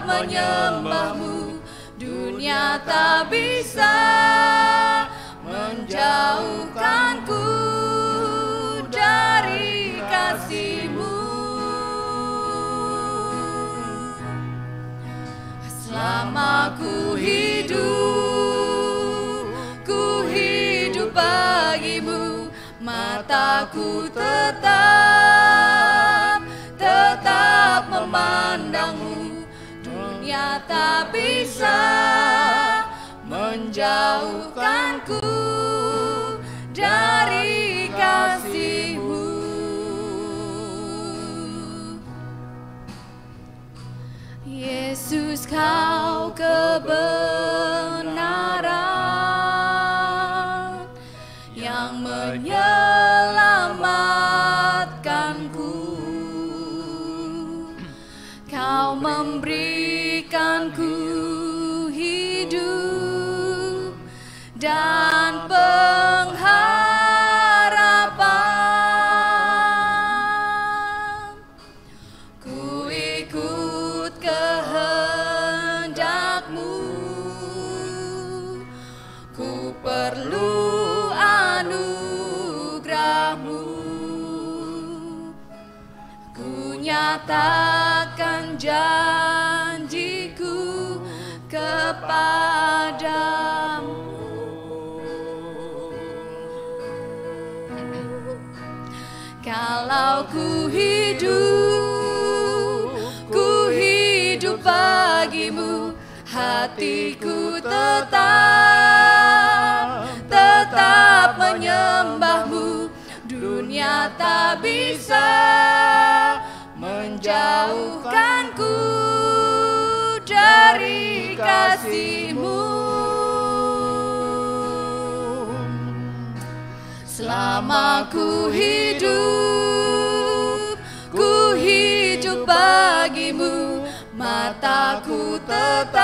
menyembah-Mu. Dunia tak bisa menjauhkanku dari kasih-Mu. Selama ku hidup bagimu, mataku tetap memandang-Mu. Dunia tak bisa menjauhkanku dari kasih-Mu. Yesus, kau kebenaran yang menyelamatkanku. Kau memberikanku hidup dan pengharapan. Ku ikut kehendak-Mu, ku perlu anugerah-Mu. Ku nyatakan janjiku kepadamu. Kalau ku hidup bagimu, hatiku tetap menyembahmu. Dunia tak bisa menjauhkanku dari kasih-Mu. Selama ku hidup bagimu, mataku tetap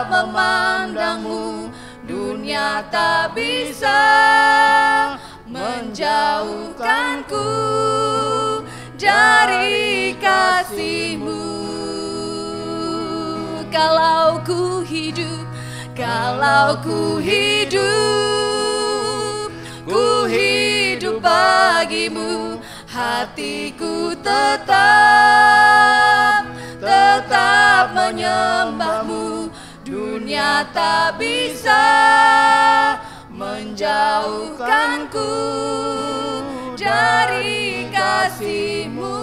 memandangmu. Dunia tak bisa menjauhkanku dari kasih-Mu. Kalau ku hidup bagimu, hatiku tetap menyembahmu. Dunia tak bisa menjauhkanku dari kasih-Mu.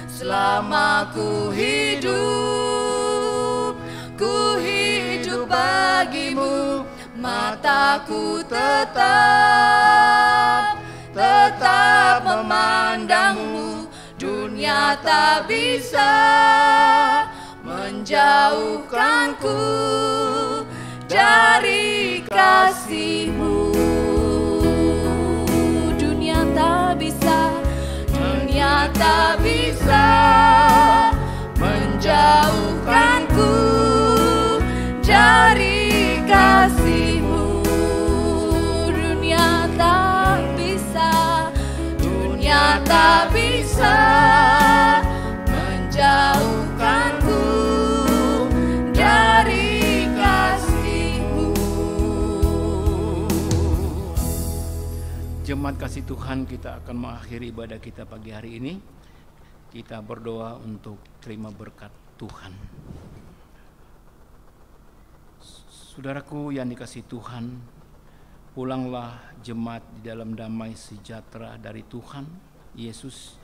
Selama ku hidup bagimu, mataku tetap memandangmu. Dunia tak bisa menjauhkanku dari kasih-Mu. Dunia tak bisa menjauhkanku dari kasih-Mu. Dunia tak bisa menjauhkanku dari kasih-Mu. Jemaat kasih Tuhan, kita akan mengakhiri ibadah kita pagi hari ini. Kita berdoa untuk terima berkat Tuhan. Saudaraku yang dikasihi Tuhan, pulanglah jemaat di dalam damai sejahtera dari Tuhan Yesus.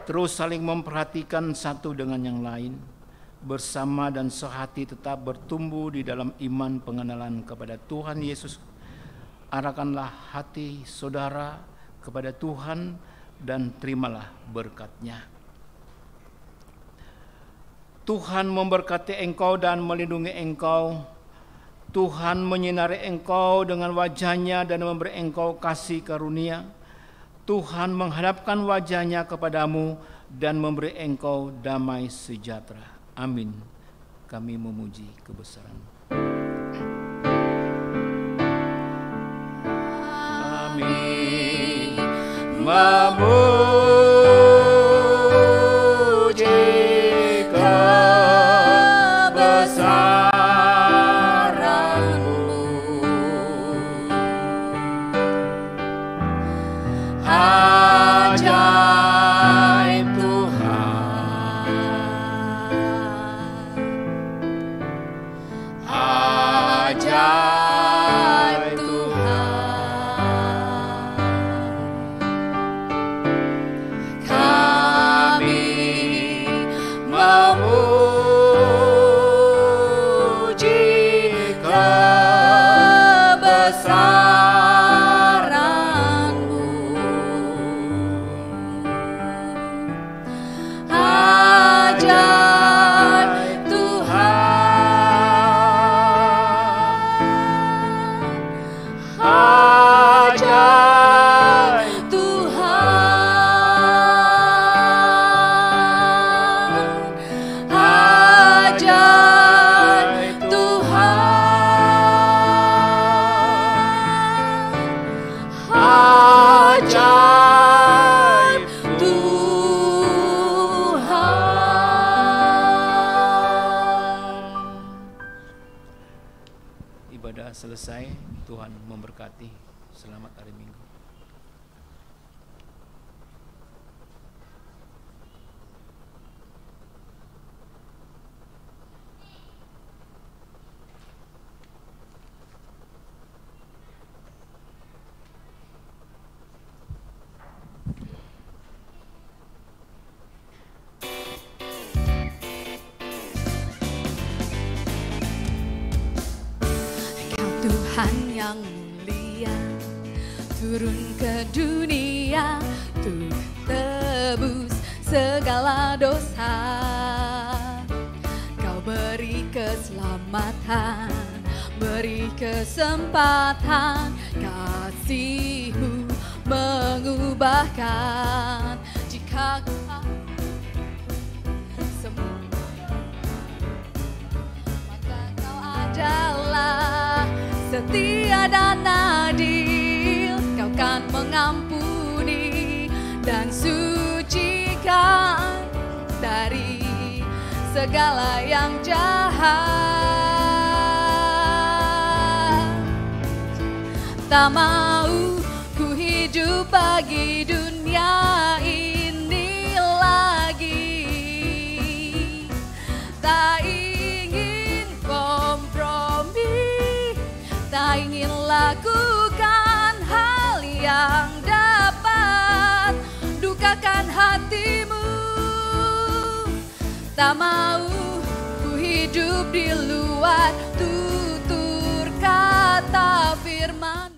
Terus saling memperhatikan satu dengan yang lain, bersama dan sehati tetap bertumbuh di dalam iman pengenalan kepada Tuhan Yesus. Arahkanlah hati saudara kepada Tuhan dan terimalah berkat-Nya. Tuhan memberkati engkau dan melindungi engkau. Tuhan menyinari engkau dengan wajah-Nya dan memberi engkau kasih karunia. Tuhan menghadapkan wajah-Nya kepadamu dan memberi engkau damai sejahtera. Amin. Kami memuji kebesaran-Mu. Amin. Memuji kebesaran-Mu. Ajaib Tuhan, ajaib Tuhan. Kami memuji kebesaran-Mu. Ajaib Tuhan, ajaib Tuhan, ajaib Tuhan, ajaib Tuhan. Ibadah selesai, Tuhan memberkati. Selamat hari Minggu. Tuhan yang mulia turun ke dunia untuk tebus segala dosa. Kau beri keselamatan, beri kesempatan, kasih-Mu mengubahkan. Jika semua maka Kau adalah setia dan adil. Kau kan mengampuni dan sucikan dari segala yang jahat. Tak mau ku hidup bagi dunia ini lagi. Tak ingin kompromi, tak ingin lakukan hal yang dapat dukakan hatimu. Tak mau ku hidup di luar tutur kata firman.